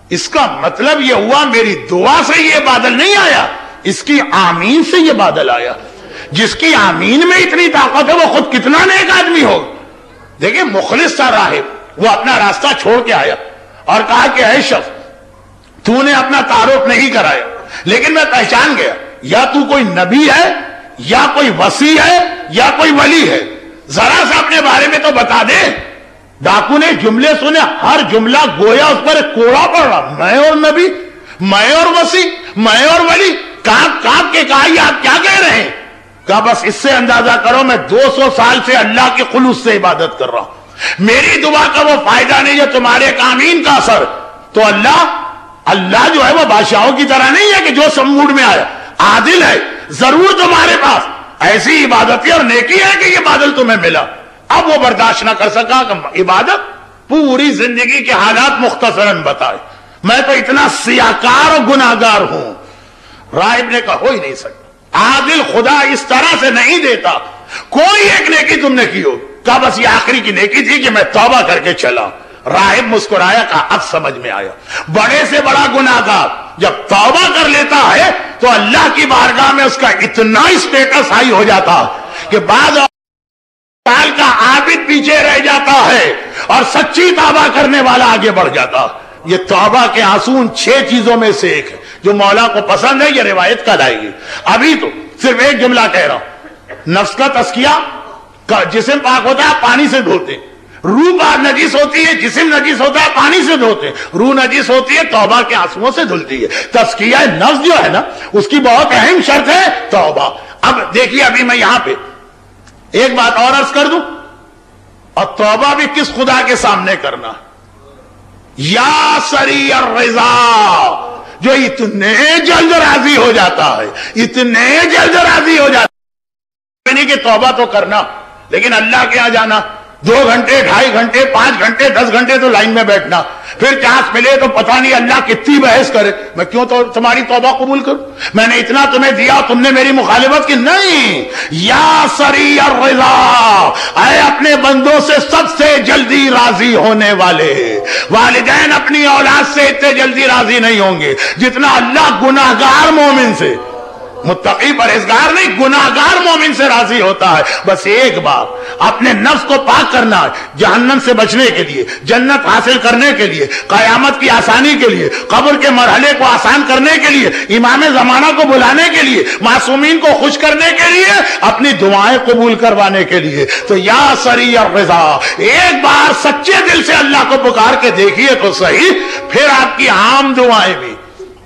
اس کا مطلب یہ ہوا میری دعا سے یہ بادل نہیں آیا, اس کی آمین سے یہ بادل آیا. جس کی آمین میں اتنی طاقت ہے وہ خود کتنا نیک آدمی ہوگا. دیکھیں مخلص تھا راہب, وہ اپنا راستہ چھوڑ کے آیا اور کہا کہ اے شخص تو نے اپنا تعارف نہیں کرایا, لیکن میں پہچان گیا, یا تو کوئی نبی ہے یا کوئی وصی ہے یا کوئی ولی ہے؟ ذرا سا اپنے بارے میں تو بتا دے. ڈاکو نے جملے سنے، ہر جملہ گویا اس پر ایک کوڑا پڑ رہا. میں اور نبی، میں اور وصی، میں اور ولی. کاپ کاپ کے کہا یہ آپ کیا کہہ رہے ہیں؟ کہا بس اس سے اندازہ کرو میں 200 سال سے اللہ کے خلوص سے عبادت کر رہا ہوں. میری دعا کا وہ فائدہ نہیں جو تمہارے ایک آمین کا اثر. تو اللہ جو ہے وہ بادشاہوں کی طرح نہیں ہے کہ جو سب موڈ میں آیا. عادل ہے. ضرور تمہارے پاس ایسی عبادت اور نیکی ہے کہ یہ بادل تمہیں ملا. اب وہ برداشت نہ کر سکا کہ عبادت پوری زندگی کے حالات مختصراً بتائے. میں تو اتنا سیاکار اور گناہگار ہوں. راہب نے کہا ہو ہی نہیں سکتا. عادل خدا اس طرح سے نہیں دیتا. کوئی ایک نیکی تم نے کی ہو. کہا بس یہ آخری کی نیکی تھی کہ میں توبہ کر کے چلا. راہب مسکرایا، کہا اب سمجھ میں آیا. بڑے سے بڑا گناہگار جب توبہ کر لیتا ہے تو اللہ کی بارگاہ میں اس کا اتنا اسٹیٹس ہائی ہو جاتا کہ بعد سال کا عابد پیچھے رہ جاتا ہے اور سچی توبہ کرنے والا آگے بڑھ جاتا. یہ توبہ کے آنسو 6 چیزوں میں سے ایک ہے جو مولا کو پسند ہے. یہ روایت کا لائے گی. ابھی تو صرف ایک جملہ کہہ رہا ہوں. نفس کا تزکیہ، جسم پاک ہوتا ہے پانی سے دھوتے. روح پاک نجیس ہوتی ہے، جسم نجیس ہوتا ہے پانی سے دھوتے. روح نجیس ہوتی ہے، توبہ کے آنسوؤں سے دھلتی ہے. تزکیہ نفس جو ہے نا اس کی بہت اہم شرط ہے توبہ. اب دیکھیے ابھی میں یہاں پہ ایک بات اور عرض کر دوں، اور توبہ بھی کس خدا کے سامنے کرنا؟ یا سری الرضا، جو اتنے جلد راضی ہو جاتا ہے، اتنے جلد راضی ہو جاتا ہے. نہیں کہ توبہ تو کرنا، لیکن اللہ کے یہاں جانا 2 گھنٹے 2.5 گھنٹے 5 گھنٹے 10 گھنٹے تو لائن میں بیٹھنا، پھر چانس ملے تو پتہ نہیں اللہ کتنی بحث کرے. میں کیوں تو تمہاری توبہ قبول کروں؟ میں نے اتنا تمہیں دیا، تم نے میری مخالفت کی. نہیں. یا سری الرضا، اے اپنے بندوں سے سب سے جلدی راضی ہونے والے. والدین اپنی اولاد سے اتنے جلدی راضی نہیں ہوں گے جتنا اللہ گناہگار مومن سے، متقی پرہیزگار نہیں، گناہگار مومن سے راضی ہوتا ہے. بس ایک بار اپنے نفس کو پاک کرنا ہے، جہنم سے بچنے کے لیے، جنت حاصل کرنے کے لیے، قیامت کی آسانی کے لیے، قبر کے مرحلے کو آسان کرنے کے لیے، امام زمانہ کو بلانے کے لیے، معصومین کو خوش کرنے کے لیے، اپنی دعائیں قبول کروانے کے لیے. تو یا سری الرضا، ایک بار سچے دل سے اللہ کو پکار کے دیکھیے تو صحیح. پھر آپ کی عام دعائیں بھی،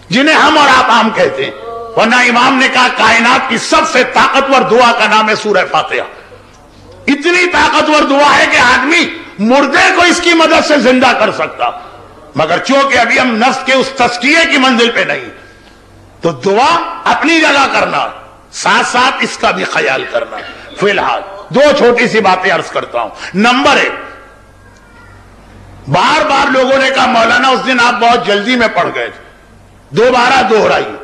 جنہیں ہم اور آپ عام کہتے ہیں، ورنہ امام نے کہا کائنات کی سب سے طاقتور دعا کا نام ہے سورہ فاتحہ. اتنی طاقتور دعا ہے کہ آدمی مردے کو اس کی مدد سے زندہ کر سکتا. مگر چونکہ ابھی ہم نفس کے اس تزکیے کی منزل پہ نہیں، تو دعا اپنی جگہ کرنا، ساتھ ساتھ اس کا بھی خیال کرنا. فی الحال 2 چھوٹی سی باتیں عرض کرتا ہوں. نمبر 1، بار بار لوگوں نے کہا مولانا اس دن آپ بہت جلدی میں پڑھ گئے تھے. دوبارہ دوہرائیے،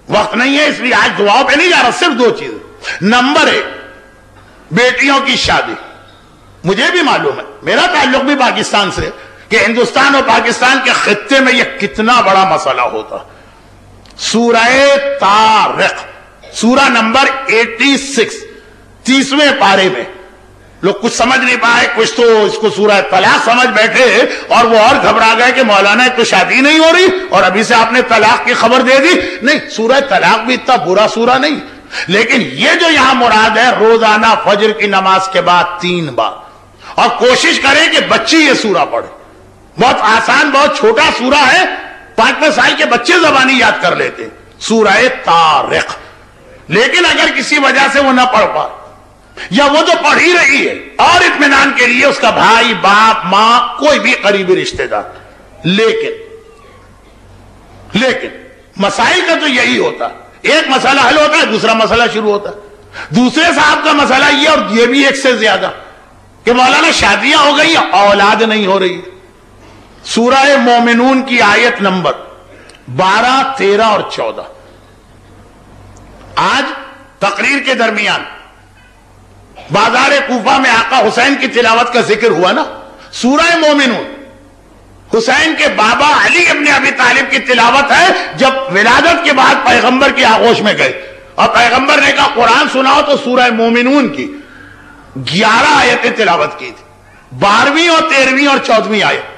وقت نہیں ہے اس لیے آج دعاؤں پہ نہیں جا رہا. صرف 2 چیزیں. نمبر 1، بیٹیوں کی شادی. مجھے بھی معلوم ہے، میرا تعلق بھی پاکستان سے، کہ ہندوستان اور پاکستان کے خطے میں یہ کتنا بڑا مسئلہ ہوتا. سورہ طارق، سورہ نمبر 86، 30ویں پارے میں لوگ کچھ سمجھ نہیں پائے. کچھ تو اس کو سورہ طلاق سمجھ بیٹھے اور وہ اور گھبرا گئے کہ مولانا تو شادی نہیں ہو رہی اور ابھی سے آپ نے طلاق کی خبر دے دی. نہیں، سورہ طلاق بھی اتنا برا سورہ نہیں، لیکن یہ جو یہاں مراد ہے روزانہ فجر کی نماز کے بعد 3 بار. اور کوشش کریں کہ بچی یہ سورہ پڑھے. بہت آسان، بہت چھوٹا سورہ ہے، 5 سال کے بچے زبانی یاد کر لیتے. سورہ طارق. لیکن اگر کسی وجہ سے وہ نہ پڑھ پائے، یا وہ جو پڑھ ہی رہی ہے اور اطمینان کے لیے اس کا بھائی، باپ، ماں، کوئی بھی قریبی رشتہ دار. لیکن مسائل کا تو یہی ہوتا، ایک مسئلہ حل ہوتا ہے، دوسرا مسئلہ شروع ہوتا ہے. دوسرے صاحب کا مسئلہ یہ، اور یہ بھی ایک سے زیادہ، کہ مولانا شادیاں ہو گئی، اولاد نہیں ہو رہی. سورہ مومنون کی آیت نمبر 12، 13 اور 14. آج تقریر کے درمیان بازار کوفہ میں آقا حسین کی تلاوت کا ذکر ہوا نا. سورہ مومنون حسین کے بابا علی ابن ابی طالب کی تلاوت ہے جب ولادت کے بعد پیغمبر کی آغوش میں گئے اور پیغمبر نے کہا قرآن سناؤ تو سورہ مومنون کی 11 آیتیں تلاوت کی تھی. 12ویں اور 13ویں اور 14ویں آیت.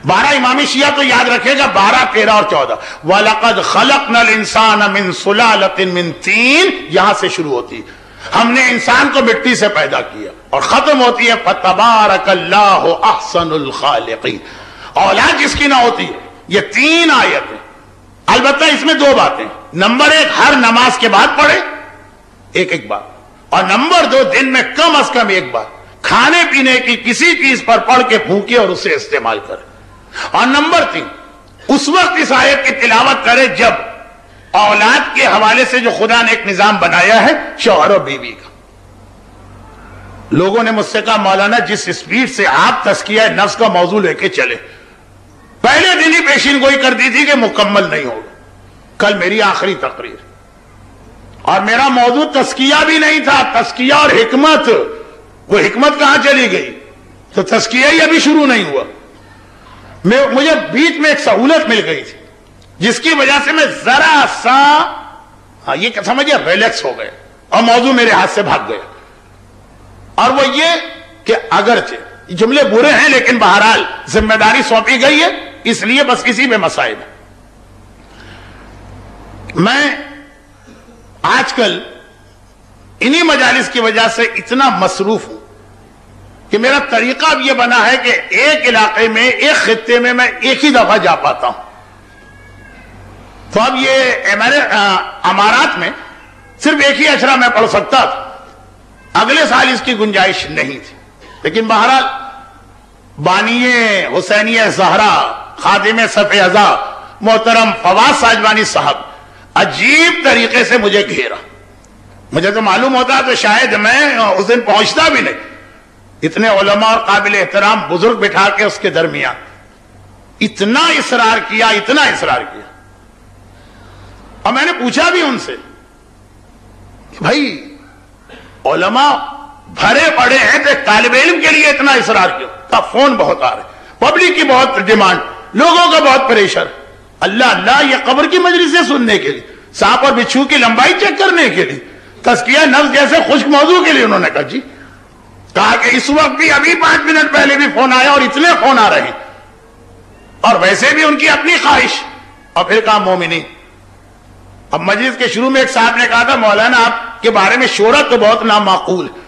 12 امام شیعہ تو یاد رکھے گا، 12، 13 اور 14. وَلَقَدْ خَلَقْنَا الْإِنسَانَ مِنْ صُلَالَةٍ مِنْ طِينٍ، یہاں سے شروع ہوتی ہے. ہم نے انسان کو مٹی سے پیدا کیا اور ختم ہوتی ہے فَتَبَارَكَ اللَّهُ أَحْسَنُ الْخَالِقِينَ. اولاد جس کی نہ ہوتی ہے. یہ 3 آیتیں. البتہ اس میں 2 باتیں. نمبر 1، ہر نماز کے بعد پڑھے ایک بار، اور نمبر 2، دن میں کم از کم 1 بار کھانے پینے کی کسی چیز پر پڑھ کے پھونکے اور اسے استعمال کرے. اور نمبر 3، اس وقت اس آیت کی تلاوت کرے جب اولاد کے حوالے سے جو خدا نے ایک نظام بنایا ہے شوہر و بیوی کا. لوگوں نے مجھ سے کہا مولانا جس سپیڈ سے آپ تزکیہ نفس کا موضوع لے کے چلے، پہلے دن ہی پیشین گوئی کر دی تھی کہ مکمل نہیں ہوگا. کل میری آخری تقریر اور میرا موضوع تزکیہ بھی نہیں تھا، تزکیہ اور حکمت. وہ حکمت کہاں چلی گئی؟ تو تزکیہ ہی ابھی شروع نہیں ہوا. مجھے بیچ میں ایک سہولت مل گئی تھی جس کی وجہ سے میں ذرا سا یہ سمجھے ریلیکس ہو گیا اور موضوع میرے ہاتھ سے بھاگ گیا. اور وہ یہ کہ اگرچہ جملے برے ہیں لیکن بہرحال ذمہ داری سونپی گئی ہے، اس لیے بس اسی میں مسائل ہے. میں آج کل انہی مجالس کی وجہ سے اتنا مصروف ہوں کہ میرا طریقہ اب یہ بنا ہے کہ ایک علاقے میں، ایک خطے میں ایک ہی دفعہ جا پاتا ہوں. تو اب یہ ہمارے امارات میں صرف ایک ہی اشرا میں پڑھ سکتا تھا. اگلے سال اس کی گنجائش نہیں تھی، لیکن بہرحال بانی حسینیہ زہرا خادم صف ازا محترم فواز ساجوانی صاحب عجیب طریقے سے مجھے گھیرا. مجھے تو معلوم ہوتا تو شاید میں اس دن پہنچتا بھی نہیں. اتنے علماء اور قابل احترام بزرگ بٹھا کے اس کے درمیان اتنا اصرار کیا. اور میں نے پوچھا بھی ان سے کہ بھائی علماء بھرے پڑے ہیں تو طالب علم کے لیے اتنا اصرار کیوں؟ کا فون بہت آ رہے، پبلک کی بہت ڈیمانڈ، لوگوں کا بہت پریشر. اللہ یہ قبر کی مجلسیں سننے کے لیے، سانپ اور بچھو کی لمبائی چیک کرنے کے لیے، تزکیہ نفس جیسے خشک موضوع کے لیے. انہوں نے کہا جی، کہا کہ اس وقت بھی ابھی 5 منٹ پہلے بھی فون آیا اور اتنے فون آ رہے ہیں، اور ویسے بھی ان کی اپنی خواہش. اور پھر کہا مومنین. اب مجلس کے شروع میں ایک صاحب نے کہا تھا مولانا آپ کے بارے میں شہرت تو بہت نامعقول ہے،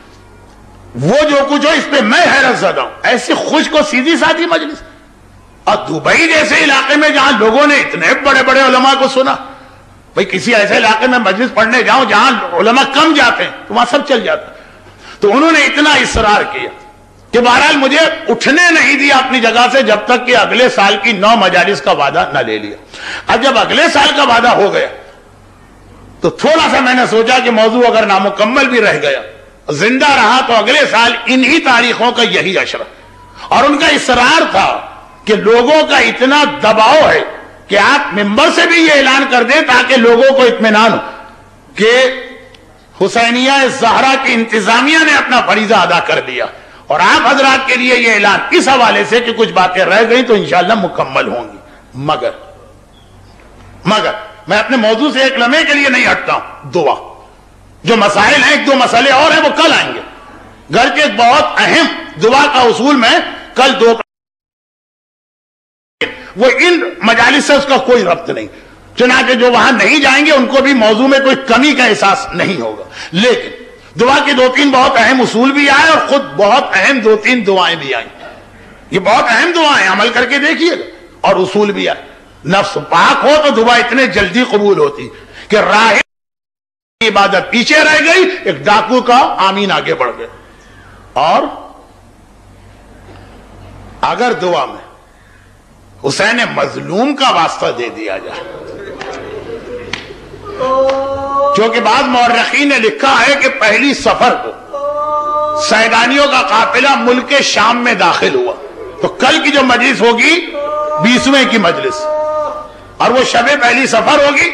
وہ جو کچھ ہو اس پہ میں حیرت زدہ ہوں. ایسی خشک و سیدھی سادھی مجلس. اور دبئی جیسے علاقے میں جہاں لوگوں نے اتنے بڑے بڑے علماء کو سنا، بھئی کسی ایسے علاقے میں مجلس پڑھنے جاؤں جہاں علماء کم جاتے ہیں تو وہاں سب چل جاتا. تو انہوں نے اتنا اصرار کیا کہ بہرحال مجھے اٹھنے نہیں دیا اپنی جگہ سے جب تک کہ اگلے سال کی 9 مجالس کا وعدہ نہ لے لیا. اب جب اگلے سال کا وعدہ ہو گیا تو تھوڑا سا میں نے سوچا کہ موضوع اگر نامکمل بھی رہ گیا، زندہ رہا تو اگلے سال انہی تاریخوں کا یہی اشرا. اور ان کا اصرار تھا کہ لوگوں کا اتنا دباؤ ہے کہ آپ ممبر سے بھی یہ اعلان کر دیں تاکہ لوگوں کو اطمینان ہو کہ حسینیہ زہرا کی انتظامیہ نے اپنا فریضہ ادا کر دیا. اور آپ حضرات کے لیے یہ اعلان اس حوالے سے کہ کچھ باتیں رہ گئیں تو انشاءاللہ مکمل ہوں گی. مگر میں اپنے موضوع سے ایک لمحے کے لیے نہیں ہٹتا ہوں. دعا، جو مسائل ہیں 1-2 مسئلے اور ہیں وہ کل آئیں گے. گھر کے ایک بہت اہم دعا کا اصول میں کل 2 وہ ان مجالس سے اس کا کوئی ربط نہیں، چنانچہ جو وہاں نہیں جائیں گے ان کو بھی موضوع میں کوئی کمی کا احساس نہیں ہوگا. لیکن دعا کے 2-3 بہت اہم اصول بھی آئے اور خود بہت اہم 2-3 دعائیں بھی آئیں. یہ بہت اہم دعائیں، عمل کر کے دیکھیے گا. اور اصول بھی آئے. نفس پاک ہو تو دعا اتنے جلدی قبول ہوتی کہ راہ عبادت پیچھے رہ گئی، ایک ڈاکو کا آمین آگے بڑھ گئے. اور اگر دعا میں حسین مظلوم کا واسطہ دے دیا جائے، کیونکہ بعض مورخین نے لکھا ہے کہ پہلی سفر کو سیدانیوں کا قافلہ ملک شام میں داخل ہوا، تو کل کی جو مجلس ہوگی 20ویں کی مجلس، اور وہ شب پہلی سفر ہوگی،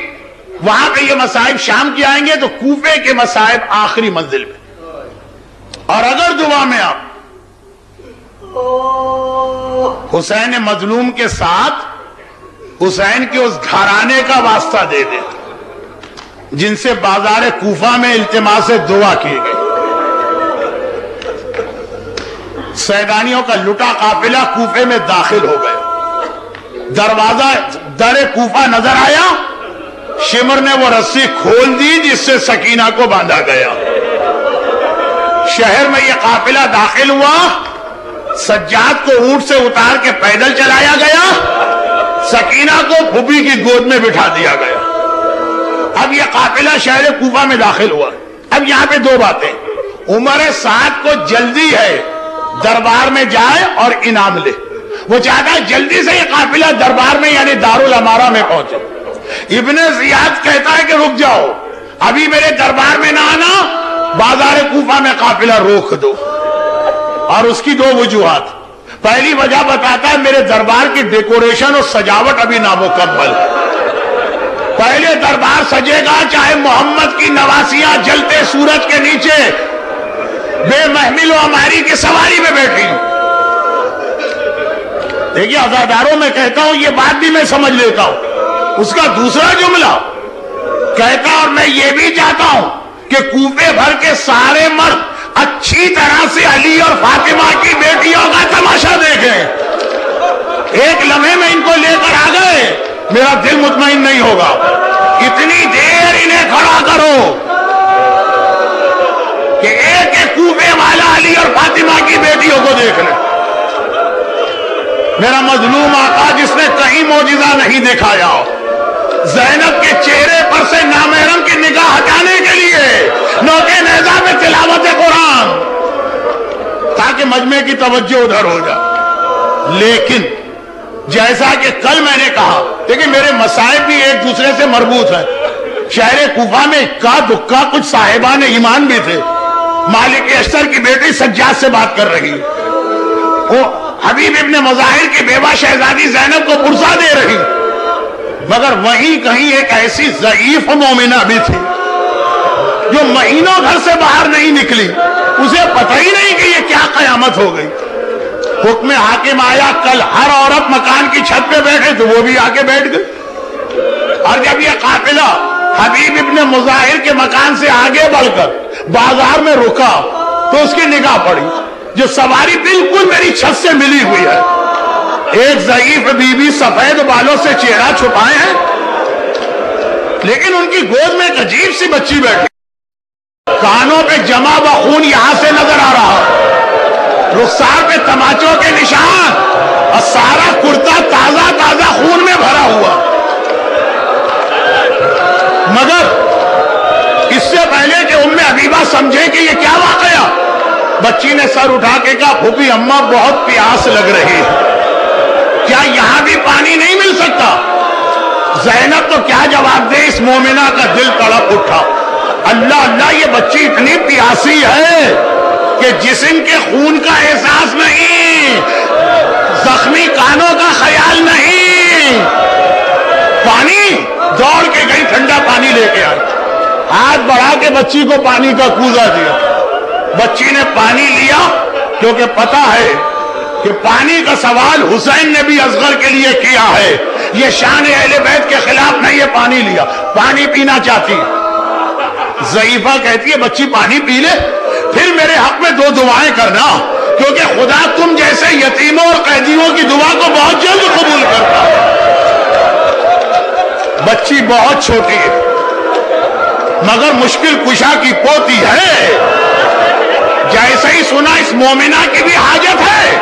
وہاں پہ یہ مصائب شام کی آئیں گے تو کوفے کے مصائب آخری منزل پہ. اور اگر دعا میں آپ حسین مظلوم کے ساتھ حسین کے اس گھرانے کا واسطہ دے دیں جن سے بازار کوفہ میں التماس دعا کی گئی، سیدانیوں کا لٹا قافلہ کوفے میں داخل ہو گیا دروازہ در کوفہ نظر آیا، شمر نے وہ رسی کھول دی جس سے سکینہ کو باندھا گیا۔ شہر میں یہ قافلہ داخل ہوا، سجاد کو اونٹ سے اتار کے پیدل چلایا گیا، سکینہ کو پھوپھی کی گود میں بٹھا دیا گیا۔ اب یہ قافلہ شہر کوفہ میں داخل ہوا۔ اب یہاں پہ دو باتیں، عمر سعد کو جلدی ہے دربار میں جائے اور انعام لے، وہ چاہتا ہے جلدی سے یہ قافلہ دربار میں یعنی دارالامارہ میں پہنچے۔ ابن زیاد کہتا ہے کہ رک جاؤ، ابھی میرے دربار میں نہ آنا، بازار کوفہ میں قافلہ روک دو۔ اور اس کی دو وجوہات، پہلی وجہ بتاتا ہے میرے دربار کی ڈیکوریشن اور سجاوٹ ابھی نامکمل، پہلے دربار سجے گا چاہے محمد کی نواسیاں جلتے سورج کے نیچے بے محمل و عماری کی سواری میں بیٹھی۔ دیکھیے عزاداروں میں کہتا ہوں، یہ بات بھی میں سمجھ لیتا ہوں۔ اس کا دوسرا جملہ کہتا اور میں یہ بھی چاہتا ہوں کہ کوفے بھر کے سارے مرد اچھی طرح سے علی اور فاطمہ کی بیٹیوں کا تماشا دیکھیں۔ ایک لمحے میں ان کو لے کر آ گئے، میرا دل مطمئن نہیں ہوگا۔ اتنی دیر انہیں کھڑا کرو کہ ایک ایک کوفے والا علی اور فاطمہ کی بیٹیوں کو دیکھ لے۔ میرا مظلوم آقا جس نے کہیں معجزہ نہیں دکھایا، زینب کے چہرے پر سے نامحرم کی نگاہ ہٹانے کے لیے نوکے نیزہ میں تلاوت قرآن تاکہ مجمع کی توجہ ادھر ہو جائے۔ لیکن جیسا کہ کل میں نے کہا، لیکن میرے مصائب بھی ایک دوسرے سے مربوط ہیں۔ شہر کوفہ میں اکا دکا کچھ صاحبان ایمان بھی تھے۔ مالک اشتر کی بیٹی سجاد سے بات کر رہی، وہ حبیب ابن مظاہر کی بیوہ شہزادی زینب کو پرسا دے رہی، مگر وہیں کہیں ایک ایسی ضعیف مومنہ بھی تھی جو مہینوں گھر سے باہر نہیں نکلی، اسے پتہ ہی نہیں کہ یہ کیا قیامت ہو گئی۔ حکم حاکم آیا، کل ہر عورت مکان کی چھت پہ بیٹھے تو وہ بھی آ کے بیٹھ گئی۔ اور جب یہ قافلہ حبیب ابن مظاہر کے مکان سے آگے بڑھ کر بازار میں رکا تو اس کی نگاہ پڑی، جو سواری بالکل میری چھت سے ملی ہوئی ہے، ایک ضعیف بی بی سفید بالوں سے چہرہ چھپائے ہیں، لیکن ان کی گود میں ایک عجیب سی بچی بیٹھی، کانوں پہ جمع خون یہاں سے نظر آ رہا، رخسار پہ تماچوں کے نشان، اور سارا کرتا تازہ تازہ خون میں بھرا ہوا۔ مگر اس سے پہلے کہ ام حبیبہ سمجھے کہ یہ کیا واقعہ، بچی نے سر اٹھا کے کہا، پھوپھی اماں بہت پیاس لگ رہی ہے، کیا یہاں بھی پانی نہیں مل سکتا؟ زینب تو کیا جواب دے، اس مومنہ کا دل تڑپ اٹھا، اللہ اللہ یہ بچی اتنی پیاسی ہے کہ جسم کے خون کا احساس نہیں، زخمی کانوں کا خیال نہیں۔ پانی، دوڑ کے گئی ٹھنڈا پانی لے کے آئی، ہاتھ بڑھا کے بچی کو پانی کا کوزہ دیا، بچی نے پانی لیا، کیونکہ پتا ہے کہ پانی کا سوال حسین نے بھی اصغر کے لیے کیا ہے، یہ شان اہل بیت کے خلاف نہیں، یہ پانی لیا، پانی پینا چاہتی ہے۔ ضعیفہ کہتی ہے بچی پانی پی لے، پھر میرے حق میں 2 دعائیں کرنا، کیونکہ خدا تم جیسے یتیموں اور قیدیوں کی دعا کو بہت جلد قبول کرتا ہے۔ بچی بہت چھوٹی ہے مگر مشکل کشا کی پوتی ہے، جیسے ہی سنا اس مومنہ کی بھی حاجت ہے،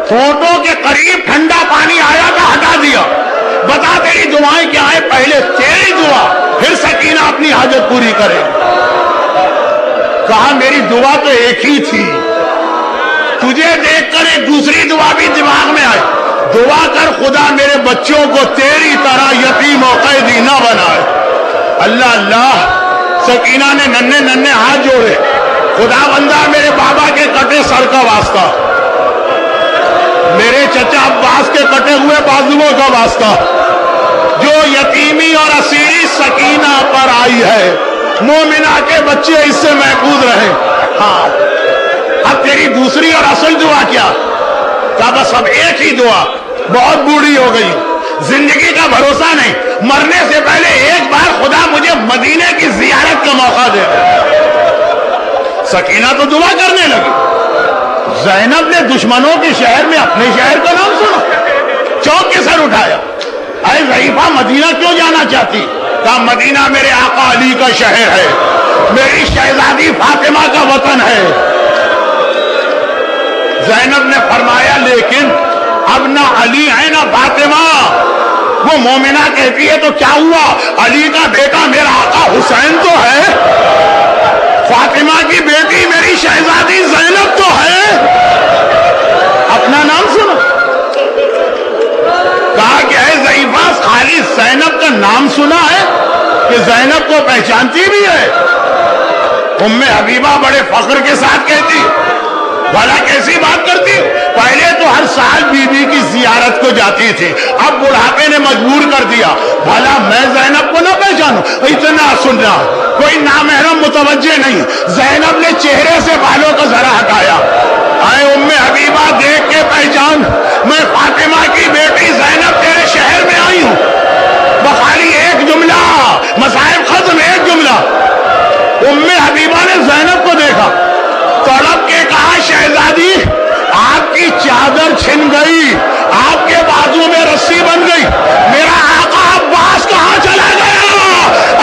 فوٹو کے قریب ٹھنڈا پانی آیا تھا، ہٹا دیا، بتا تیری دعائیں کیا ہے، پہلے تیری دعا پھر سکینہ اپنی حاجت پوری کرے۔ کہا میری دعا تو ایک ہی تھی، تجھے دیکھ کر ایک دوسری دعا بھی دماغ میں آئی، دعا کر خدا میرے بچوں کو تیری طرح یتیم و قیدی نہ بنائے۔ اللہ اللہ، سکینہ نے ننھے ننھے ہاتھ جوڑے، خدا بندہ میرے بابا کے کٹے سر کا واسطہ، میرے چچا عباس کے کٹے ہوئے بازوؤں کا واسطہ، جو یتیمی اور اسیری سکینہ پر آئی ہے، مومنہ کے بچے اس سے محفوظ رہے۔ ہاں اب تیری دوسری اور اصل دعا کیا؟ کہا بس اب ایک ہی دعا، بہت بوڑھی ہو گئی، زندگی کا بھروسہ نہیں، مرنے سے پہلے ایک بار خدا مجھے مدینے کی زیارت کا موقع دے دے۔ سکینہ تو دعا کرنے لگی، زینب نے دشمنوں کے شہر میں اپنے شہر کا نام سنا، چونک کے سر اٹھایا. اے ضعیفہ مدینہ کیوں جانا چاہتی؟ کہا مدینہ میرے آقا علی کا شہر ہے، میری شہزادی فاطمہ کا وطن ہے. زینب نے فرمایا لیکن اب نہ علی ہے نہ فاطمہ. وہ مومنہ کہتی ہے تو کیا ہوا، علی کا بیٹا میرا آقا حسین تو ہے، فاطمہ کی بیٹی میری شہزادی زینب تو ہے. اپنا نام سنا. کہا کہ اے ضعیفہ خالی زینب کا نام سنا ہے کہ زینب کو پہچانتی بھی ہے؟ ام حبیبہ بڑے فخر کے ساتھ کہتی بھلا کیسی بات کرتی؟ پہلے تو ہر سال بی بی کی زیارت کو جاتی تھی، اب بڑھاپے نے مجبور کر دیا. بھلا میں زینب کو نہ پہچانوں؟ اتنا سننا، کوئی نامحرم متوجہ نہیں. زینب نے چہرے سے بالوں کو ذرا ہٹایا. اے ام حبیبہ دیکھ کے پہچان، میں فاطمہ کی بیٹی زینب تیرے شہر میں آئی ہوں. بخاری ایک جملہ، مصائب ختم، ایک جملہ. ام حبیبہ نے زینب کو دیکھا، تڑپ کے کہا شہزادی آپ کی چادر چھن گئی، آپ کے بازو میں رسی بن گئی. میرا آقا عباس کہاں چلا گیا؟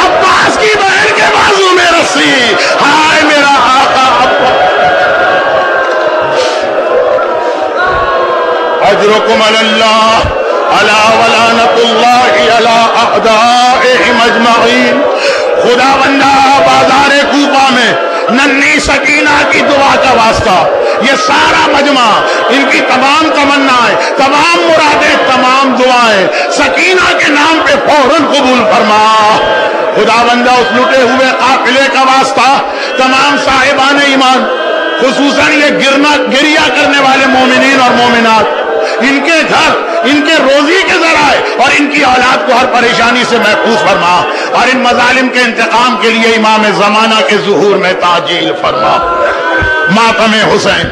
عباس کی بہن کے بازو میں رسی. ہائے میرا آقا عباس. اجرکم علی اللہ الا ولعنۃ اللہ علی اعدائہم اجمعین. خدا بندہ بازار کوفہ میں ننھی سکینہ کی دعا کا واسطہ یہ سارا مجمع، ان کی تمام تمنائیں، تمام مرادیں، تمام دعائیں سکینہ کے نام پہ فوراً قبول فرما. خدا بندہ اس لٹے ہوئے قافلے کا واسطہ تمام صاحبان ایمان، خصوصاً یہ گریا کرنے والے مومنین اور مومنات، ان کے گھر، ان کے روزی کے ذرائع اور ان کی اولاد کو ہر پریشانی سے محفوظ فرما، اور ان مظالم کے انتقام کے لیے امام زمانہ کے ظہور میں تعجیل فرما. ماتم حسین